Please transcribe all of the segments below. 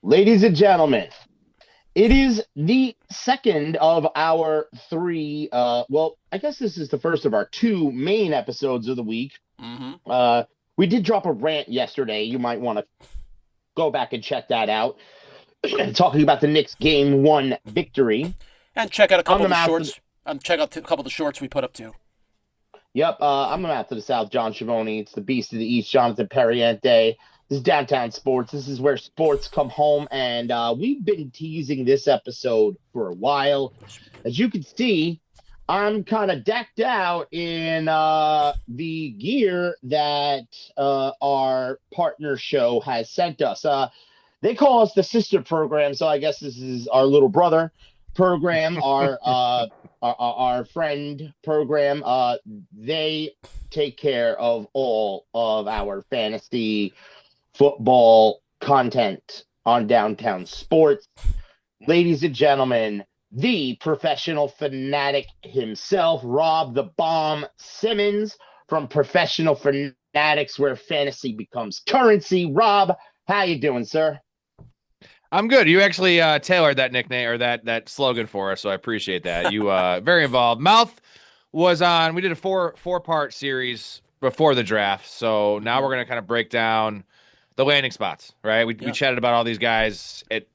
Ladies and gentlemen, it is the second of our three. I guess this is the first of our two main episodes of the week. We did drop a rant yesterday. You might want to go back and check that out. Talking about the Knicks game one victory. And check out a couple of the shorts. Check out a couple of the shorts we put up too. Yep, I'm the mouth to the south, John Schiavone. It's the beast of the east, Jonathan Perriente. This is Downtown Sports. This is where sports come home, and we've been teasing this episode for a while. As you can see, I'm kind of decked out in the gear that our partner show has sent us. They call us the sister program, so I guess this is our little brother program, our friend program. They take care of all of our fantasy football content on Downtown Sports. Ladies and gentlemen, the professional fanatic himself, Rob the Bomb Simmons from Professional Fanatics, where fantasy becomes currency. Rob, how you doing, sir? I'm good. You actually tailored that nickname or that slogan for us, so I appreciate that. You very involved. Mouth was on. We did a four-part series before the draft, so now we're gonna kind of break down the landing spots. Right? We chatted about all these guys at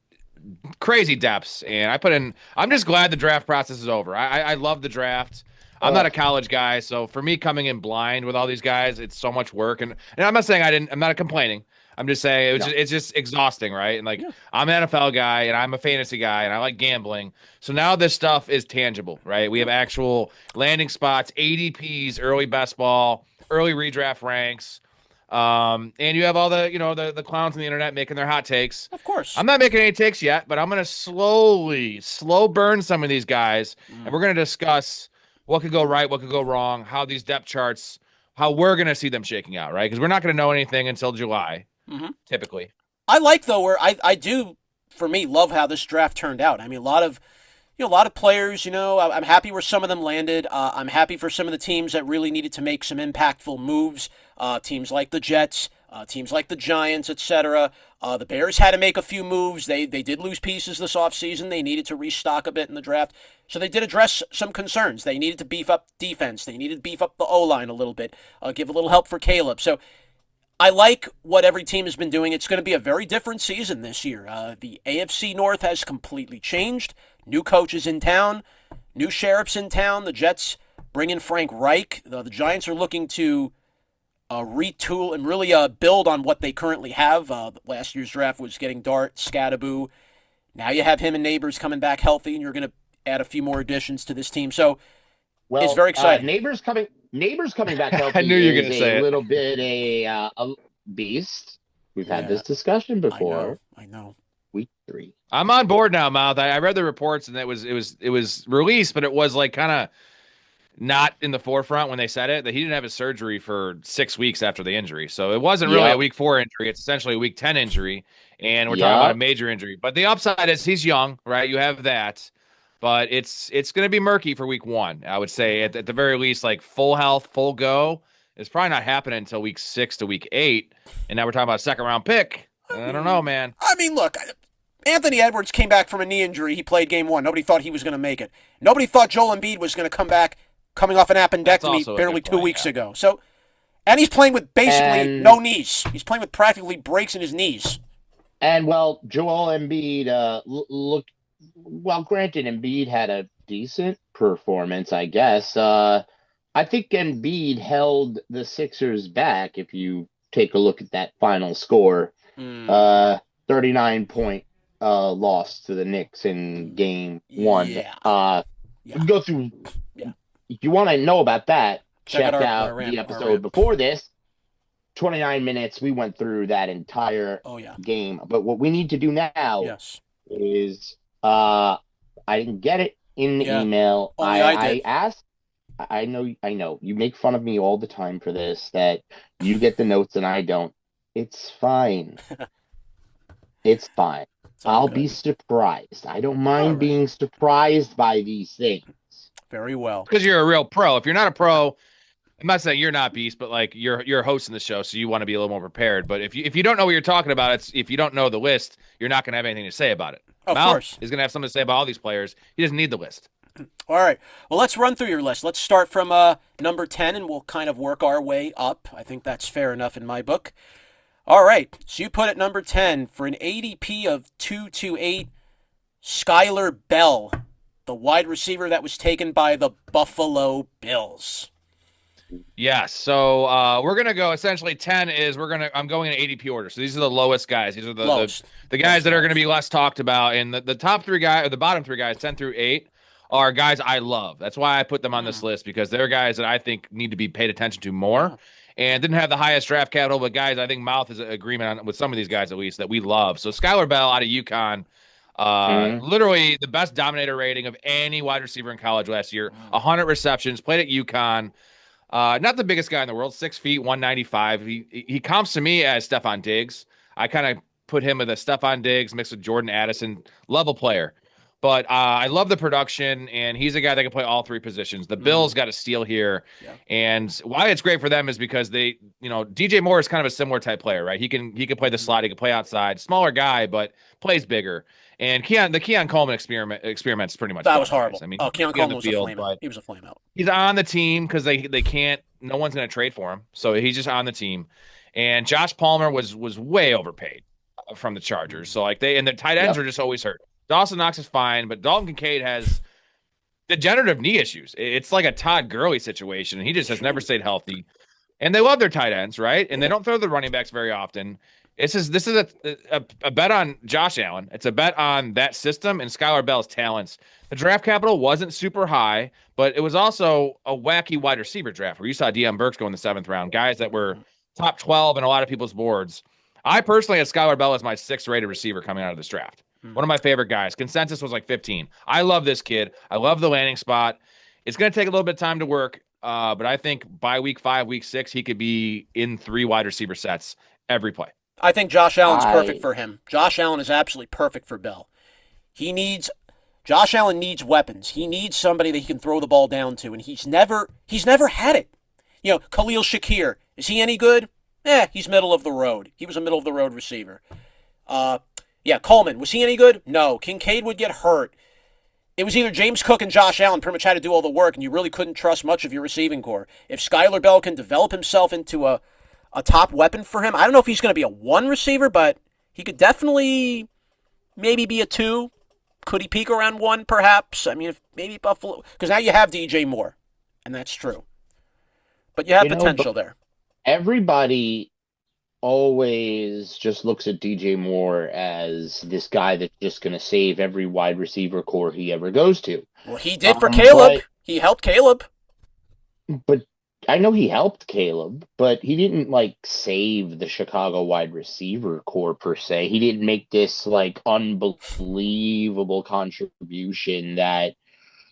crazy depths, and I'm just glad the draft process is over. I love the draft. I'm not a college guy, so for me coming in blind with all these guys, it's so much work. And I'm not saying I'm not complaining. I'm just saying it's just exhausting, right? And I'm an NFL guy and I'm a fantasy guy and I like gambling. So now this stuff is tangible, right? We have actual landing spots, ADPs, early best ball, early redraft ranks. And you have all the clowns on the internet making their hot takes. Of course. I'm not making any takes yet, but I'm going to slow burn some of these guys. And we're going to discuss what could go right, what could go wrong, how these depth charts, how we're going to see them shaking out, right? Because we're not going to know anything until July. Typically. I like though where I do for me love how this draft turned out. I mean a lot of players, I'm happy where some of them landed. I'm happy for some of the teams that really needed to make some impactful moves. Teams like the Jets, teams like the Giants, etc. The Bears had to make a few moves. They did lose pieces this offseason. They needed to restock a bit in the draft. So they did address some concerns. They needed to beef up defense. They needed to beef up the O-line a little bit, give a little help for Caleb. So I like what every team has been doing. It's going to be a very different season this year. The AFC North has completely changed. New coaches in town, new sheriffs in town. The Jets bring in Frank Reich. The Giants are looking to retool and really build on what they currently have. Last year's draft was getting Dart, Scadaboo. Now you have him and Neighbors coming back healthy, and you're going to add a few more additions to this team. So it's very exciting. Neighbors coming back healthy. I knew you were going to say a little bit a beast. We've had this discussion before. I know. Week 3. I'm on board now, Mouth. I read the reports and it was released, but it was kind of not in the forefront when they said it that he didn't have his surgery for 6 weeks after the injury. So it wasn't really a week 4 injury. It's essentially a week 10 injury, and we're talking about a major injury. But the upside is he's young, right? You have that. But it's going to be murky for week 1. I would say at the very least, full health, full go. It's probably not happening until week 6 to week 8. And now we're talking about a second-round pick. I don't know, man. I mean, look, Anthony Edwards came back from a knee injury. He played game 1. Nobody thought he was going to make it. Nobody thought Joel Embiid was going to come back coming off an appendectomy barely 2 weeks ago. So, and he's playing with basically no knees. He's playing with practically breaks in his knees. And, Joel Embiid looked... Well, granted, Embiid had a decent performance, I guess. I think Embiid held the Sixers back if you take a look at that final score. 39-point loss to the Knicks in game 1. Go through. Yeah. If you want to know about that, check out the episode before this. 29 minutes. We went through that entire game. But what we need to do now is... I didn't get it in the email. I asked. I know. You make fun of me all the time for this, that you get the notes and I don't. It's fine. It's fine. I'll be surprised. I don't mind being surprised by these things. Very well. Because you're a real pro. If you're not a pro, I'm not saying you're not Beast, but like you're hosting the show, so you want to be a little more prepared. But if you don't know what you're talking about, if you don't know the list, you're not going to have anything to say about it. Of Mouth course. is going to have something to say about all these players. He doesn't need the list. All right. Well, let's run through your list. Let's start from number 10, and we'll kind of work our way up. I think that's fair enough in my book. All right. So you put at number 10 for an ADP of 228, Skylar Bell, the wide receiver that was taken by the Buffalo Bills. Yes. So we're gonna go. Essentially, 10 is I'm going in ADP order. So these are the lowest guys. These are the guys that are going to be less talked about. And the top three guys, or the bottom three guys, 10 through 8, are guys I love. That's why I put them on this list, because they're guys that I think need to be paid attention to more. And didn't have the highest draft capital, but guys, I think Mouth is an agreement on with some of these guys at least that we love. So Skylar Bell out of UConn. Literally the best dominator rating of any wide receiver in college last year. 100 receptions, played at UConn. Not the biggest guy in the world, 6 feet, 195. He comps to me as Stephon Diggs. I kind of put him with a Stephon Diggs mixed with Jordan Addison level player. But I love the production, and he's a guy that can play all three positions. The Bills got a steal here. Yeah. And why it's great for them is because they, DJ Moore is kind of a similar type player, right? He can play the slot, he can play outside. Smaller guy, but plays bigger. And the Keon Coleman experiment's pretty much that was horrible. I mean, Keon Coleman was a flame out. He was a flame out. He's on the team because they can't. No one's going to trade for him, so he's just on the team. And Josh Palmer was way overpaid from the Chargers. So and the tight ends are just always hurt. Dawson Knox is fine, but Dalton Kincaid has degenerative knee issues. It's like a Todd Gurley situation, and he just has never stayed healthy. And they love their tight ends, right? And they don't throw the running backs very often. This is a bet on Josh Allen. It's a bet on that system and Skylar Bell's talents. The draft capital wasn't super high, but it was also a wacky wide receiver draft where you saw Deion Burks go in the 7th round, guys that were top 12 in a lot of people's boards. I personally had Skylar Bell as my 6th rated receiver coming out of this draft. One of my favorite guys. Consensus was like 15. I love this kid. I love the landing spot. It's going to take a little bit of time to work, but I think by week 5, week 6, he could be in 3 wide receiver sets every play. I think Josh Allen's perfect for him. Josh Allen is absolutely perfect for Bell. Josh Allen needs weapons. He needs somebody that he can throw the ball down to, and he's never had it. Khalil Shakir, is he any good? He's middle of the road. He was a middle of the road receiver. Coleman, was he any good? No. Kincaid would get hurt. It was either James Cook and Josh Allen pretty much had to do all the work, and you really couldn't trust much of your receiving core. If Skylar Bell can develop himself into a top weapon for him, I don't know if he's going to be a 1 receiver, but he could definitely maybe be a 2. Could he peak around 1, perhaps? I mean, if maybe Buffalo, because now you have DJ Moore, and that's true. But you have potential there. Everybody always just looks at DJ Moore as this guy that's just going to save every wide receiver core he ever goes to. Well, he did for Caleb. He helped Caleb. But I know he helped Caleb, but he didn't save the Chicago wide receiver core per se. He didn't make this unbelievable contribution that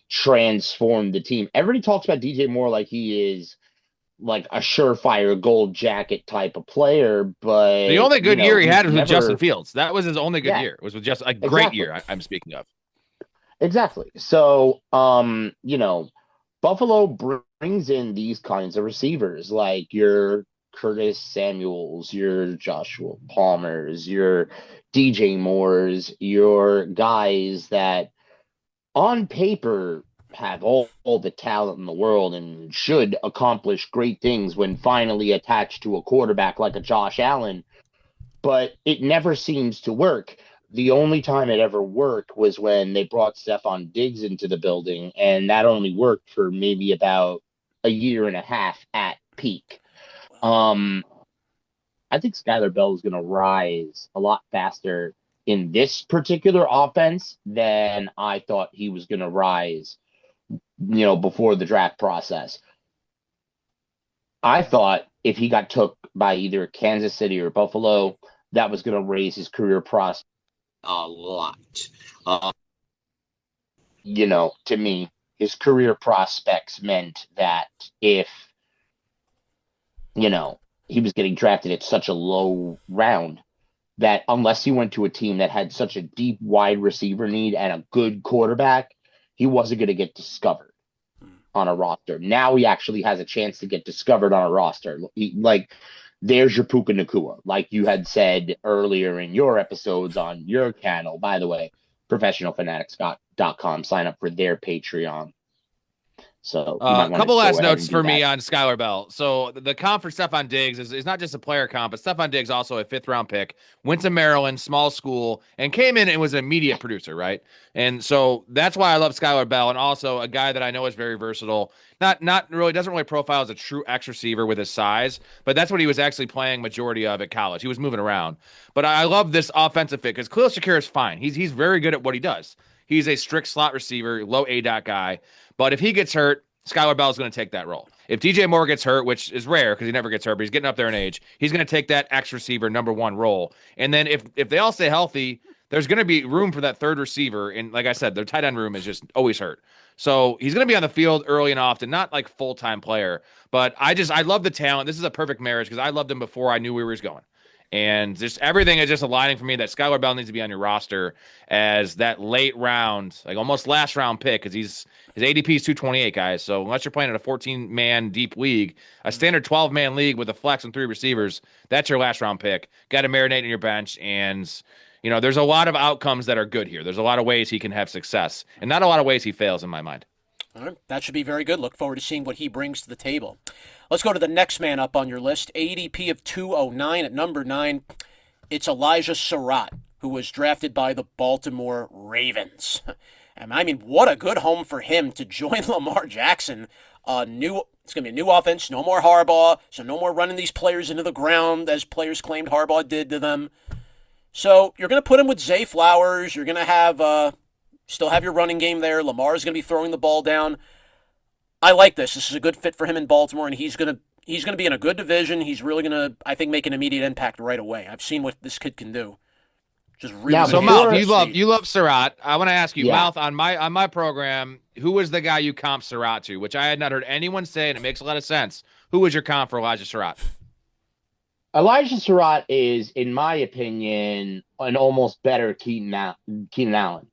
transformed the team. Everybody talks about DJ Moore like he is a surefire gold jacket type of player, but the only good year he had was with Justin Fields. That was his only good year. It was with just a great year. I'm speaking of. Exactly. So, Buffalo brings in these kinds of receivers, like your Curtis Samuels, your Joshua Palmers, your DJ Moores, your guys that on paper have all the talent in the world and should accomplish great things when finally attached to a quarterback like a Josh Allen, but it never seems to work. The only time it ever worked was when they brought Stephon Diggs into the building, and that only worked for maybe about a year and a half at peak. I think Skylar Bell is going to rise a lot faster in this particular offense than I thought he was going to rise before the draft process. I thought if he got took by either Kansas City or Buffalo, that was going to raise his career prospects a lot. To me, his career prospects meant that if, he was getting drafted at such a low round, that unless he went to a team that had such a deep wide receiver need and a good quarterback, he wasn't going to get discovered. on a roster. Now he actually has a chance to get discovered on a roster. There's your Puka Nakua, like you had said earlier in your episodes on your channel. By the way, professionalfanatics.com. Sign up for their Patreon. So a couple last notes for me on Skylar Bell. So the comp for Stephon Diggs is not just a player comp, but Stephon Diggs also a 5th-round pick, went to Maryland, small school, and came in and was an immediate producer, right? And so that's why I love Skylar Bell, and also a guy that I know is very versatile. Not really, doesn't really profile as a true X receiver with his size, but that's what he was actually playing majority of at college. He was moving around. But I love this offensive fit because Khalil Shakir is fine. He's very good at what he does. He's a strict slot receiver, low A-dot guy. But if he gets hurt, Skylar Bell is going to take that role. If DJ Moore gets hurt, which is rare because he never gets hurt, but he's getting up there in age, he's going to take that X receiver number 1 role. And then if they all stay healthy, there's going to be room for that third receiver. And like I said, their tight end room is just always hurt. So he's going to be on the field early and often, not like full-time player. But I love the talent. This is a perfect marriage because I loved him before I knew where he was going. And just everything is just aligning for me that Skylar Bell needs to be on your roster as that late round, like almost last round pick, because his ADP is 228, guys. So unless you're playing in a 14-man deep league, a standard 12-man league with a flex and 3 receivers, that's your last round pick. Got to marinate in your bench. And, there's a lot of outcomes that are good here. There's a lot of ways he can have success, and not a lot of ways he fails in my mind. All right, that should be very good. Look forward to seeing what he brings to the table. Let's go to the next man up on your list. ADP of 209 at number 9. It's Elijah Surratt, who was drafted by the Baltimore Ravens. And I mean, what a good home for him to join Lamar Jackson. It's going to be a new offense, no more Harbaugh, so no more running these players into the ground as players claimed Harbaugh did to them. So you're going to put him with Zay Flowers. You're going to have still have your running game there. Lamar's going to be throwing the ball down. I like this. This is a good fit for him in Baltimore, and he's going to be in a good division. He's really going to, I think, make an immediate impact right away. I've seen what this kid can do. Just really. Yeah, so Mouth, you love Surratt. I want to ask you, Mouth, on my program, who was the guy you comp Surratt to? Which I had not heard anyone say, and it makes a lot of sense. Who was your comp for Elijah Surratt? Elijah Surratt is, in my opinion, an almost better Keenan Allen.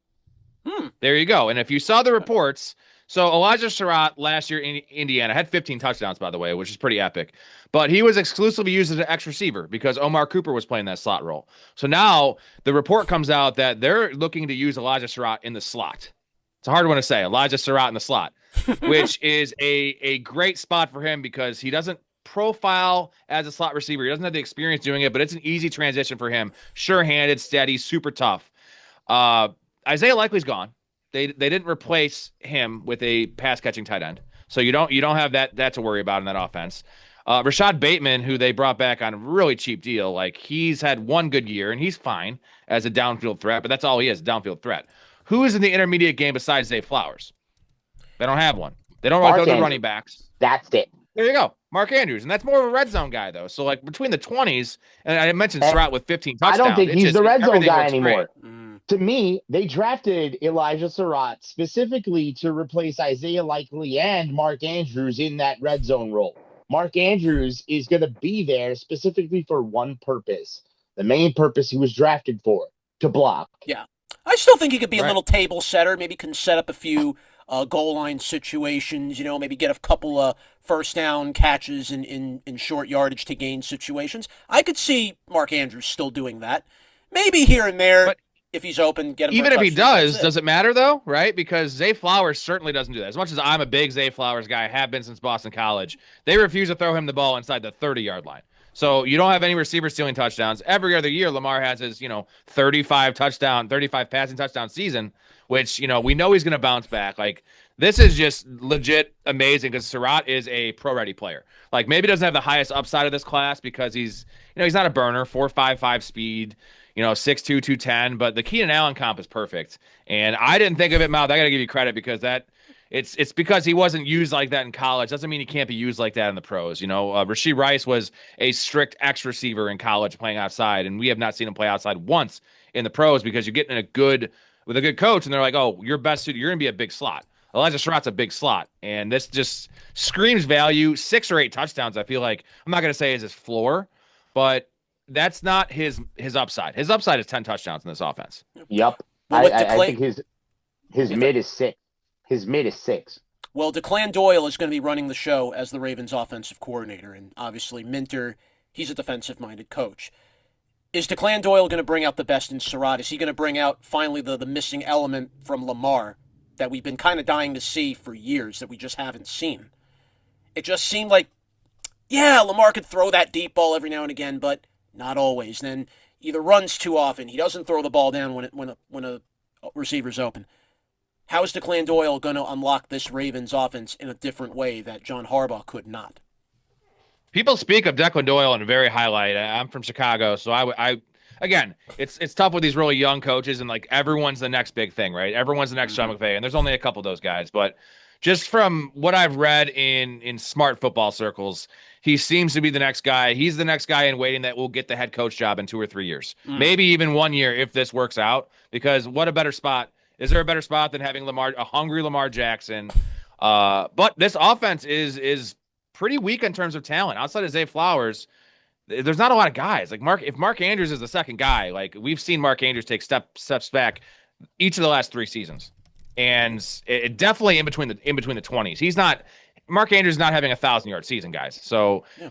There you go. And if you saw the reports, so Elijah Surratt last year in Indiana had 15 touchdowns, by the way, which is pretty epic. But he was exclusively used as an X receiver because Omar Cooper was playing that slot role. So now the report comes out that they're looking to use Elijah Surratt in the slot. It's a hard one to say, Elijah Surratt in the slot, which is a great spot for him because he doesn't profile as a slot receiver. He doesn't have the experience doing it, but it's an easy transition for him. Sure-handed, steady, super tough. Isaiah Likely's gone. They didn't replace him with a pass-catching tight end. So you don't have that to worry about in that offense. Rashad Bateman, who they brought back on a really cheap deal, like he's had one good year, and he's fine as a downfield threat, but that's all he is, a downfield threat. Who is in the intermediate game besides Zay Flowers? They don't have one. They don't really throw the running backs. That's it. There you go. Mark Andrews. And that's more of a red zone guy, though. So, like, between the 20s, and I mentioned Surratt with 15 touchdowns. I don't think he's the red zone guy anymore. Mm. To me, they drafted Elijah Surratt specifically to replace Isaiah Likely and Mark Andrews in that red zone role. Mark Andrews is going to be there specifically for one purpose. The main purpose he was drafted for, to block. Yeah. I still think he could be a little table setter. Maybe can set up a few goal line situations, maybe get a couple of first down catches in short yardage to gain situations. I could see Mark Andrews still doing that. Maybe here and there, but if he's open, get him. Even if he does it matter though, right? Because Zay Flowers certainly doesn't do that. As much as I'm a big Zay Flowers guy, have been since Boston College, they refuse to throw him the ball inside the 30-yard line. So you don't have any receivers stealing touchdowns. Every other year, Lamar has his, 35 passing touchdown season, which, we know he's going to bounce back. Like, this is just legit amazing because Surratt is a pro-ready player. Like, maybe doesn't have the highest upside of this class because he's not a burner, 4.55 speed, 6'2", 210, but the Keenan Allen comp is perfect. And I didn't think of it, Mouth. I got to give you credit because it's because he wasn't used like that in college. Doesn't mean he can't be used like that in the pros. Rashee Rice was a strict X receiver in college playing outside, and we have not seen him play outside once in the pros because you're getting with a good coach, and they're like, oh, you're best suited. You're going to be a big slot. Elijah Surratt's a big slot, and this just screams value. 6 or 8 touchdowns, I feel like. I'm not going to say is his floor, but that's not his upside. His upside is 10 touchdowns in this offense. Yep. I think his mid is 6. His mid is 6. Well, DeClan Doyle is going to be running the show as the Ravens offensive coordinator, and obviously Minter, he's a defensive-minded coach. Is DeClan Doyle going to bring out the best in Surratt? Is he going to bring out finally the missing element from Lamar that we've been kind of dying to see for years that we just haven't seen? It just seemed like, yeah, Lamar could throw that deep ball every now and again, but not always. Then either runs too often, he doesn't throw the ball down when a receiver's open. How is DeClan Doyle going to unlock this Ravens offense in a different way that John Harbaugh could not? People speak of Declan Doyle in a very high light. I'm from Chicago, so I again, it's tough with these really young coaches, and like everyone's the next big thing, right? Everyone's the next Sean McVay, and there's only a couple of those guys. But just from what I've read in smart football circles, he seems to be the next guy. He's the next guy in waiting that will get the head coach job in 2 or 3 years, maybe even 1 year if this works out. Because what a better spot. Is there a better spot than having a hungry Lamar Jackson? But this offense is pretty weak in terms of talent. Outside of Zay Flowers, there's not a lot of guys. Like if Mark Andrews is the second guy, like we've seen Mark Andrews take steps back each of the last 3 seasons, and it definitely in between the 20s. Mark Andrews is not having 1,000-yard season, guys. So. Yeah.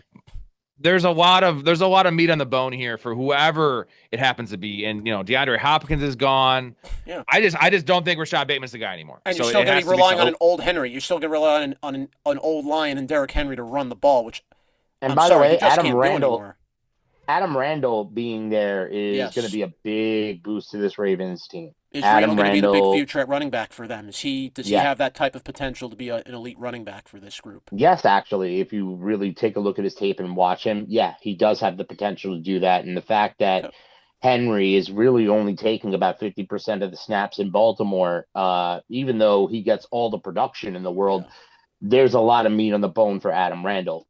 There's a lot of meat on the bone here for whoever it happens to be, and DeAndre Hopkins is gone. Yeah, I just don't think Rashad Bateman's the guy anymore. And you're still going to be relying on an old Henry. You're still going to rely on an old lion and Derrick Henry to run the ball. Which, and by the way, Adam Randall being there is going to be a big boost to this Ravens team. Is Randall going to be the big future at running back for them? Does he have that type of potential to be an elite running back for this group? Yes, actually, if you really take a look at his tape and watch him, he does have the potential to do that. And the fact that Henry is really only taking about 50% of the snaps in Baltimore, even though he gets all the production in the world, there's a lot of meat on the bone for Adam Randall.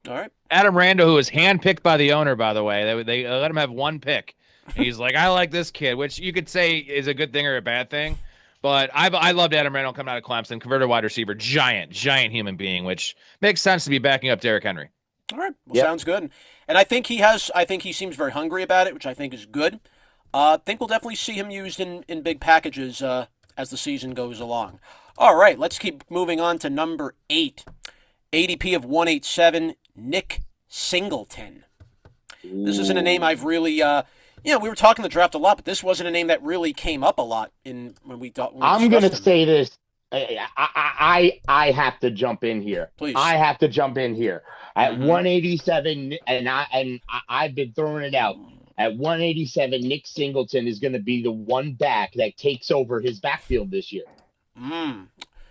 All right. Adam Randall, who was handpicked by the owner, by the way. They let him have 1 pick. He's like, I like this kid, which you could say is a good thing or a bad thing. But I loved Adam Randall coming out of Clemson, converted wide receiver, giant human being, which makes sense to be backing up Derrick Henry. All right. Well, sounds good. And I think he seems very hungry about it, which I think is good. I think we'll definitely see him used in big packages as the season goes along. All right, let's keep moving on to number 8. ADP of 187, Nick Singleton. This isn't a name I've really we were talking the draft a lot, but this wasn't a name that really came up a lot when we thought. I'm going to say this. I have to jump in here. Please. I have to jump in here. At 187, and I've been throwing it out. At 187, Nick Singleton is going to be the one back that takes over his backfield this year.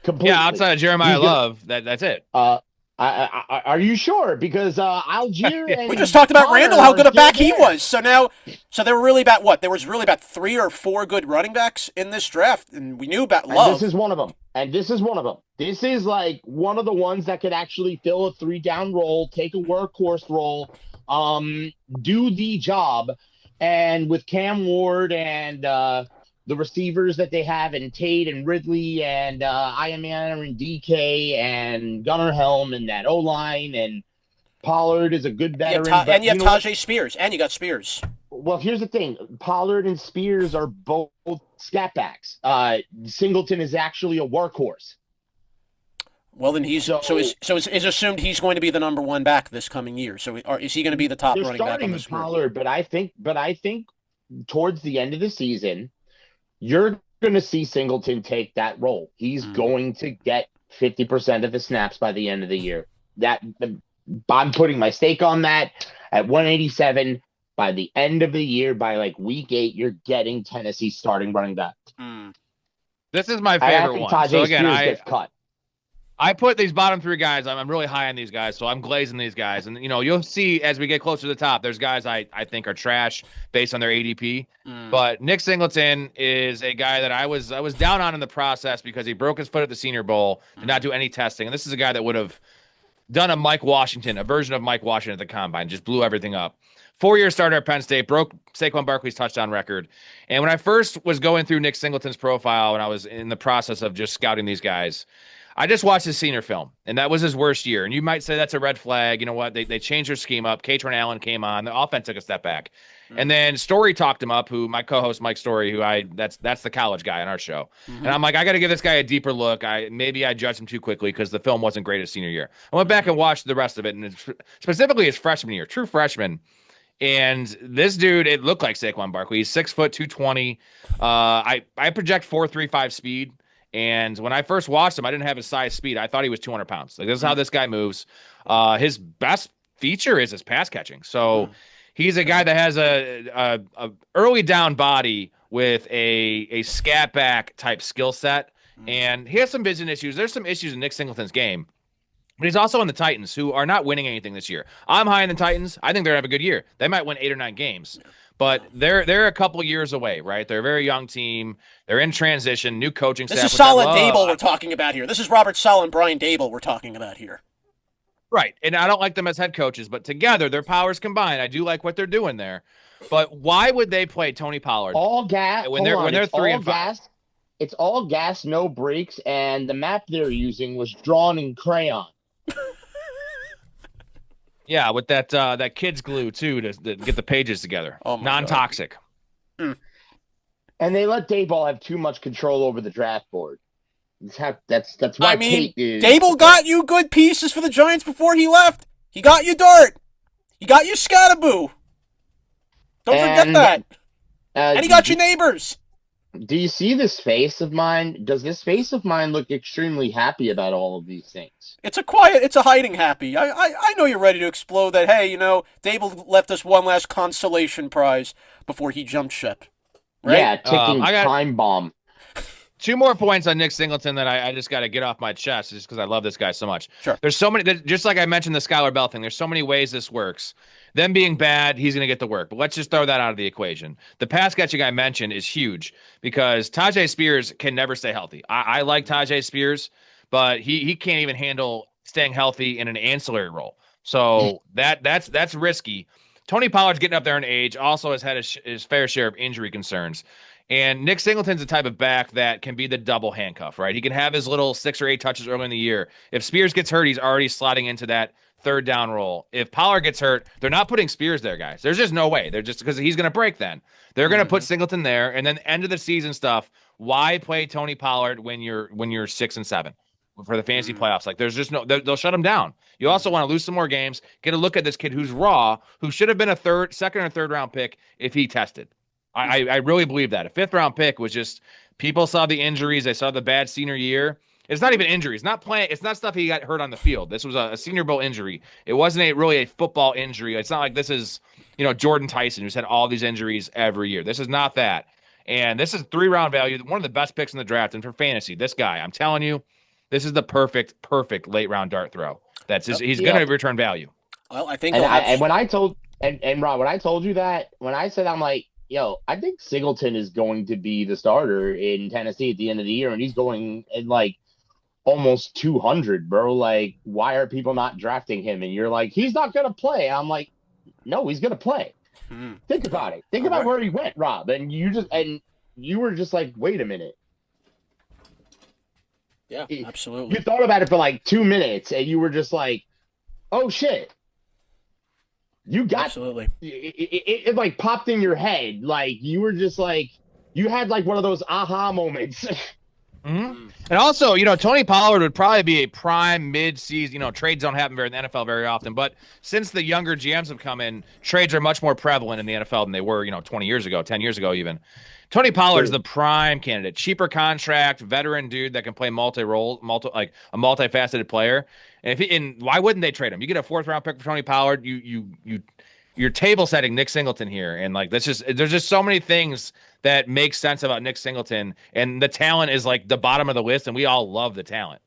Completely. Yeah, outside of Jeremiah Love, that's it. Are you sure? Because Algier and we just talked about Randall, how good a back he was. So there were really about what? There was really about 3 or 4 good running backs in this draft, and we knew about Love. And this is one of them. This is like one of the ones that could actually fill a 3-down role, take a workhorse role, do the job. And with Cam Ward and the receivers that they have, and Tate and Ridley and Iamana and DK and Gunnar Helm and that O-line, and Pollard is a good veteran. And you have Tajay Spears, and you got Spears. Well, here's the thing. Pollard and Spears are both scat backs. Singleton is actually a workhorse. Well, then it's assumed he's going to be the number 1 back this coming year. So is he going to be the top running back on this group? Pollard, but I think towards the end of the season, you're going to see Singleton take that role. He's going to get 50% of the snaps by the end of the year. I'm putting my stake on that. At 187, by the end of the year, by like week 8, you're getting Tennessee starting running back. This is my favorite one. So again, gets cut. I put these bottom 3 guys. I'm really high on these guys, so I'm glazing these guys. And, you'll see as we get closer to the top, there's guys I think are trash based on their ADP. But Nick Singleton is a guy that I was down on in the process because he broke his foot at the Senior Bowl, did not do any testing. And this is a guy that would have done a version of Mike Washington at the Combine, just blew everything up. 4-year starter at Penn State, broke Saquon Barkley's touchdown record. And when I first was going through Nick Singleton's profile, when I was in the process of just scouting these guys, I just watched his senior film, and that was his worst year. And you might say that's a red flag. You know what? They changed their scheme up. Katron Allen came on. The offense took a step back. And then Story talked him up, who my co-host Mike Story, that's the college guy on our show. And I'm like, I got to give this guy a deeper look. Maybe I judged him too quickly because the film wasn't great his senior year. I went back and watched the rest of it, and specifically his freshman year, true freshman. And this dude, it looked like Saquon Barkley. He's 6 foot 220. I project 4.35 speed. And when I first watched him, I didn't have his size speed. I thought he was 200 pounds. Like, this is how this guy moves. His best feature is his pass catching. So he's a guy that has a early down body with a scat back type skill set. And he has some vision issues. There's some issues in Nick Singleton's game. But he's also on the Titans, who are not winning anything this year. I'm high on the Titans. I think they're going to have a good year. They might win 8 or 9 games. But they're a couple years away, right? They're a very young team. They're in transition, new coaching staff. This is Solid Dable we're talking about here. This is Robert Sala and Brian Dable we're talking about here. Right. And I don't like them as head coaches, but together, their powers combined, I do like what they're doing there. But why would they play Tony Pollard all gas when they're 3 and 5? Gas. It's all gas, no brakes, and the map they're using was drawn in crayon. Yeah, with that kid's glue too to get the pages together. Oh, non-toxic. And they let Dayball have too much control over the draft board. That's why Kate is. Dable got you good pieces for the Giants before he left. He got you Dart. He got you Scataboo. Don't forget that. And he got you Neighbors. Do you see this face of mine? Does this face of mine look extremely happy about all of these things? It's a hiding happy. I know you're ready to explode that, hey, Dable left us one last consolation prize before he jumped ship. Right? Yeah, ticking time bomb. 2 more points on Nick Singleton that I just got to get off my chest just because I love this guy so much. Sure. There's so many, just like I mentioned the Skylar Bell thing, there's so many ways this works. Them being bad, he's going to get the work. But let's just throw that out of the equation. The pass catching I mentioned is huge because Tajay Spears can never stay healthy. I like Tajay Spears, but he can't even handle staying healthy in an ancillary role. So that's risky. Tony Pollard's getting up there in age, also has had his fair share of injury concerns. And Nick Singleton's the type of back that can be the double handcuff, right? He can have his little 6 or 8 touches early in the year. If Spears gets hurt, he's already sliding into that 3rd down role. If Pollard gets hurt, they're not putting Spears there, guys. There's just no way. They're just because he's going to break then. They're going to put Singleton there, and then end of the season stuff. Why play Tony Pollard when you're 6 and 7 for the fantasy playoffs? Like there's just no. They'll shut him down. You also want to lose some more games. Get a look at this kid who's raw, who should have been a second or third round pick if he tested. I really believe that. A 5th round pick was just people saw the injuries. They saw the bad senior year. It's not even injuries. Not playing. It's not stuff he got hurt on the field. This was a Senior Bowl injury. It wasn't really a football injury. It's not like this is Jordan Tyson who's had all these injuries every year. This is not that. And this is 3-round value. One of the best picks in the draft. And for fantasy, this guy, I'm telling you, this is the perfect late round dart throw. He's going to return value. Well, I think. When I told Rob, when I told you that, when I said I'm like, I think Singleton is going to be the starter in Tennessee at the end of the year, and he's going at like almost 200, bro. Like, why are people not drafting him? And you're like, he's not going to play. I'm like, no, he's going to play. Think about it. Think about where he went, Rob. And you were just like, wait a minute. Yeah, absolutely. You thought about it for like 2 minutes, and you were just like, oh shit. You got absolutely. It like popped in your head. Like you were just like you had like one of those aha moments. And also, Tony Pollard would probably be a prime mid-season. Trades don't happen in the NFL very often, but since the younger GMs have come in, trades are much more prevalent in the NFL than they were, 20 years ago, 10 years ago even. Tony Pollard's the prime candidate. Cheaper contract, veteran dude that can play multi-role, like a multifaceted player. And why wouldn't they trade him? You get a 4th-round pick for Tony Pollard. You're table setting Nick Singleton here, and like there's just so many things that make sense about Nick Singleton, and the talent is like the bottom of the list, and we all love the talent.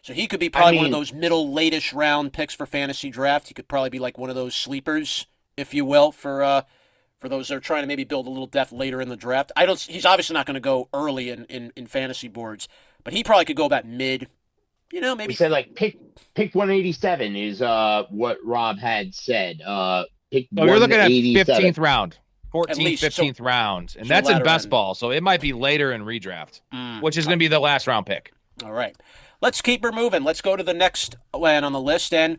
So he could be probably one of those middle, late-ish round picks for fantasy draft. He could probably be like one of those sleepers, if you will, for those that are trying to maybe build a little depth later in the draft. He's obviously not going to go early in fantasy boards, but he probably could go about mid. Maybe we said like pick 187 is what Rob had said. Pick you're looking at 15th round, 14th, least, 15th round, and that's in best ball, so it might be later in redraft, which is going to be the last round pick. All right. let's keep her moving. Let's go to the next man on the list. And,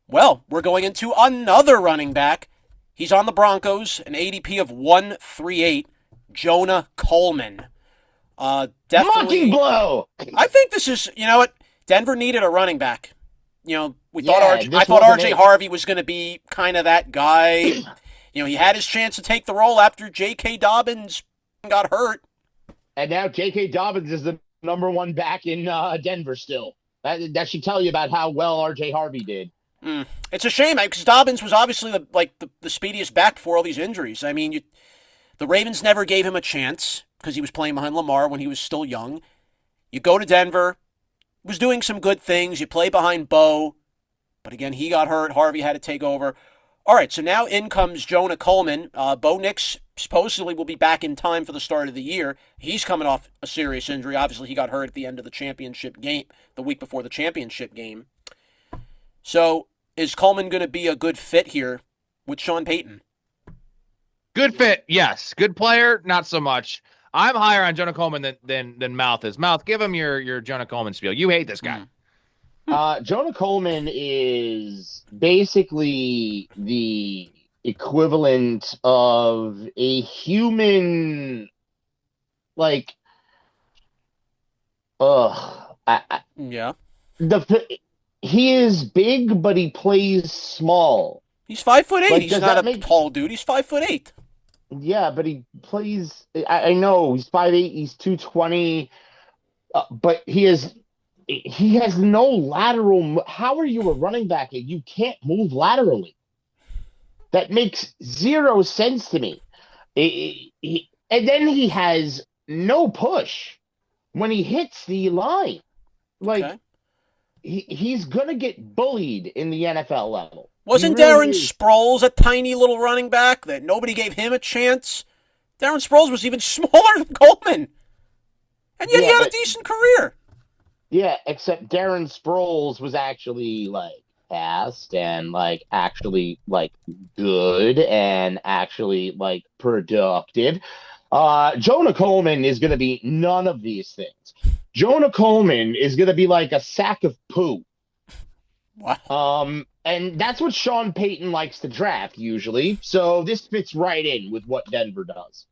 well, we're going into another running back. He's on the Broncos, an ADP of 138, Jonah Coleman. Definitely. Mocking blow. I think this is, you know what? Denver needed a running back. You know, I thought wasn't RJ it. Harvey was going to be kind of that guy. You know, he had his chance to take the role after J.K. Dobbins got hurt. And now J.K. Dobbins is the number one back in Denver still. That should tell you about how well R.J. Harvey did. It's a shame because Dobbins was obviously the speediest back before all these injuries. I mean, the Ravens never gave him a chance because he was playing behind Lamar when he was still young. You go to Denver, was doing some good things. You play behind Bo, but again, he got hurt. Harvey had to take over. All right, so now in comes Jonah Coleman. Bo Nix supposedly will be back in time for the start of the year. He's coming off a serious injury. Obviously, he got hurt at the end of the championship game, the week before the championship game. So is Coleman going to be a good fit here with Sean Payton? Good fit, yes. Good player, not so much. I'm higher on Jonah Coleman than Mouth is. Mouth, give him your Jonah Coleman spiel. You hate this guy. Jonah Coleman is basically the equivalent of a human, like, Yeah. He is big, but he plays small. He's 5'8". Like, He's not a tall dude. He's 5'8". Yeah, but he plays. I know he's 5'8", he's 220, but he has no lateral. How are you a running back and you can't move laterally? That makes zero sense to me. And then he has no push when he hits the line. Like, Okay. he's gonna get bullied in the NFL level. Wasn't He really Darren is. Sproles a tiny little running back that nobody gave him a chance? Darren Sproles was even smaller than Coleman. And yet he had a decent career. Yeah, except Darren Sproles was actually like fast and like actually like good and actually like productive. Jonah Coleman is going to be none of these things. Jonah Coleman is going to be like a sack of poo. Wow. And that's what Sean Payton likes to draft usually. So this fits right in with what Denver does.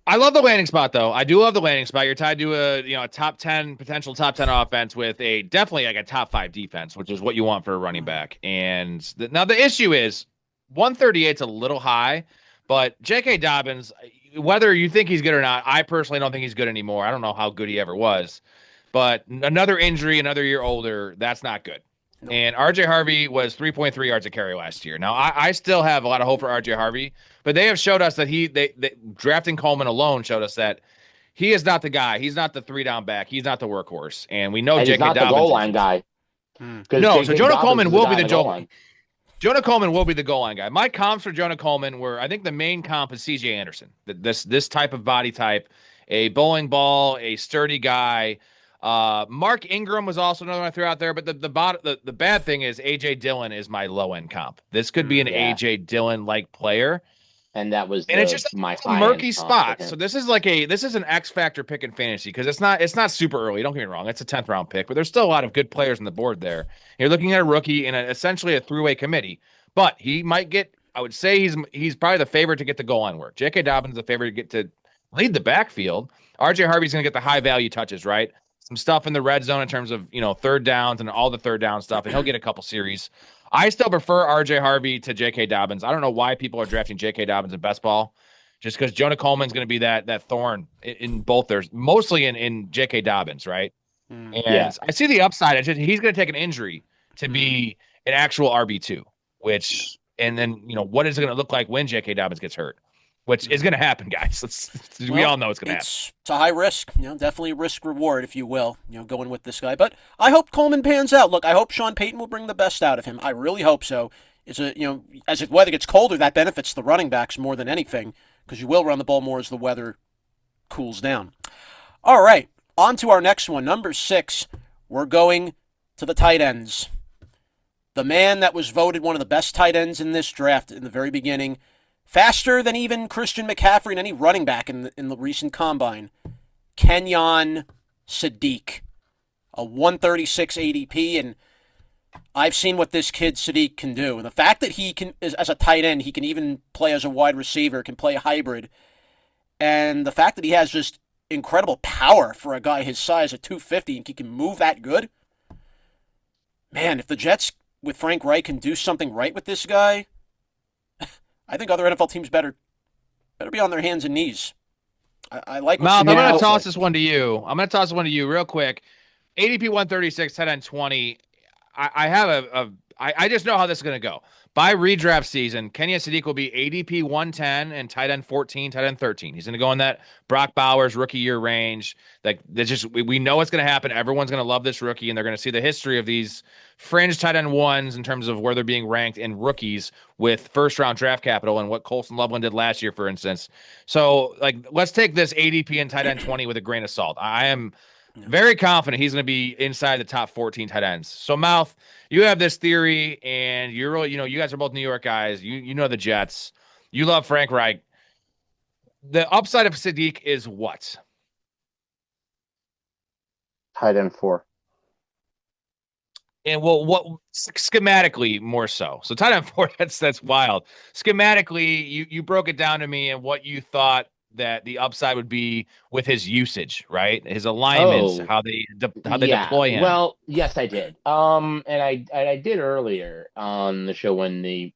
I love the landing spot, though. I do love the landing spot. You're tied to a top 10, potential top 10 offense with definitely like a top 5 defense, which is what you want for a running back. And now the issue is 138 is a little high, but J.K. Dobbins, whether you think he's good or not, I personally don't think he's good anymore. I don't know how good he ever was, but another injury, another year older, that's not good. And R.J. Harvey was 3.3 yards a carry last year. Now, I still have a lot of hope for R.J. Harvey, but they have showed us that they drafting Coleman alone showed us that he is not the guy. He's not the 3-down back. He's not the workhorse. And we know And J.K. he's not Dobbins. the goal line guy. No, so Jonah Coleman will be the goal line. Jonah Coleman will be the goal line guy. My comps for Jonah Coleman were, I think the main comp is C.J. Anderson. This type of body type, a bowling ball, a sturdy guy. Mark Ingram was also another one I threw out there, but the bad thing is A.J. Dillon is my low end comp. This could be an A.J. Dillon like player, and that was it's just my a murky spot. So this is an X factor pick in fantasy because it's not super early. Don't get me wrong, it's a 10th round pick, but there's still a lot of good players on the board there. You're looking at a rookie in essentially a three-way committee, but he might get. I would say he's probably the favorite to get the goal line work. J.K. Dobbins is the favorite to get to lead the backfield. R.J. Harvey's going to get the high value touches, right? Some stuff in the red zone in terms of, third downs and all the third down stuff, and he'll get a couple series. I still prefer R.J. Harvey to J.K. Dobbins. I don't know why people are drafting J.K. Dobbins in best ball, just because Jonah Coleman's going to be that thorn in both theirs, mostly in J.K. Dobbins, right? And I see the upside. He's going to take an injury to be an actual RB2, and then, what is it going to look like when J.K. Dobbins gets hurt? Which is going to happen, guys. We all know it's going to happen. It's a high risk, definitely risk reward, if you will, going with this guy. But I hope Coleman pans out. Look, I hope Sean Payton will bring the best out of him. I really hope so. It's as the weather gets colder, that benefits the running backs more than anything because you will run the ball more as the weather cools down. All right, on to our next one, number 6. We're going to the tight ends. The man that was voted one of the best tight ends in this draft in the very beginning. Faster than even Christian McCaffrey and any running back in the recent combine. Kenyon Sadiq. a 136 ADP, and I've seen what this kid Sadiq can do. And the fact that he can, as a tight end, he can even play as a wide receiver, can play hybrid, and the fact that he has just incredible power for a guy his size at 250 and he can move that good. Man, if the Jets with Frank Reich can do something right with this guy, I think other NFL teams better be on their hands and knees. I like what Mouth, I'm Sadiq going to looks toss like. this one to you. I'm going to toss this one to you real quick. ADP 136, tight end 20. I have I just know how this is going to go. By redraft season, Kenyon Sadiq will be ADP 110 and tight end 14, tight end 13. He's going to go in that Brock Bowers rookie year range. Like, that's just, we know what's going to happen. Everyone's going to love this rookie, and they're going to see the history of these fringe tight end ones in terms of where they're being ranked in rookies with first round draft capital and what Colson Loveland did last year, for instance. So, like, let's take this ADP and tight end 20 with a grain of salt. I am very confident he's going to be inside the top 14 tight ends. So, Mouth, you have this theory, and you're really, you guys are both New York guys. You know the Jets. You love Frank Reich. The upside of Sadiq is what? Tight end 4. And well, what schematically more so? So tight end 4, that's wild. Schematically, you broke it down to me and what you thought that the upside would be with his usage, right? His alignments, Oh, how they yeah. deploy him. Well, yes, I did. And I did earlier on the show when we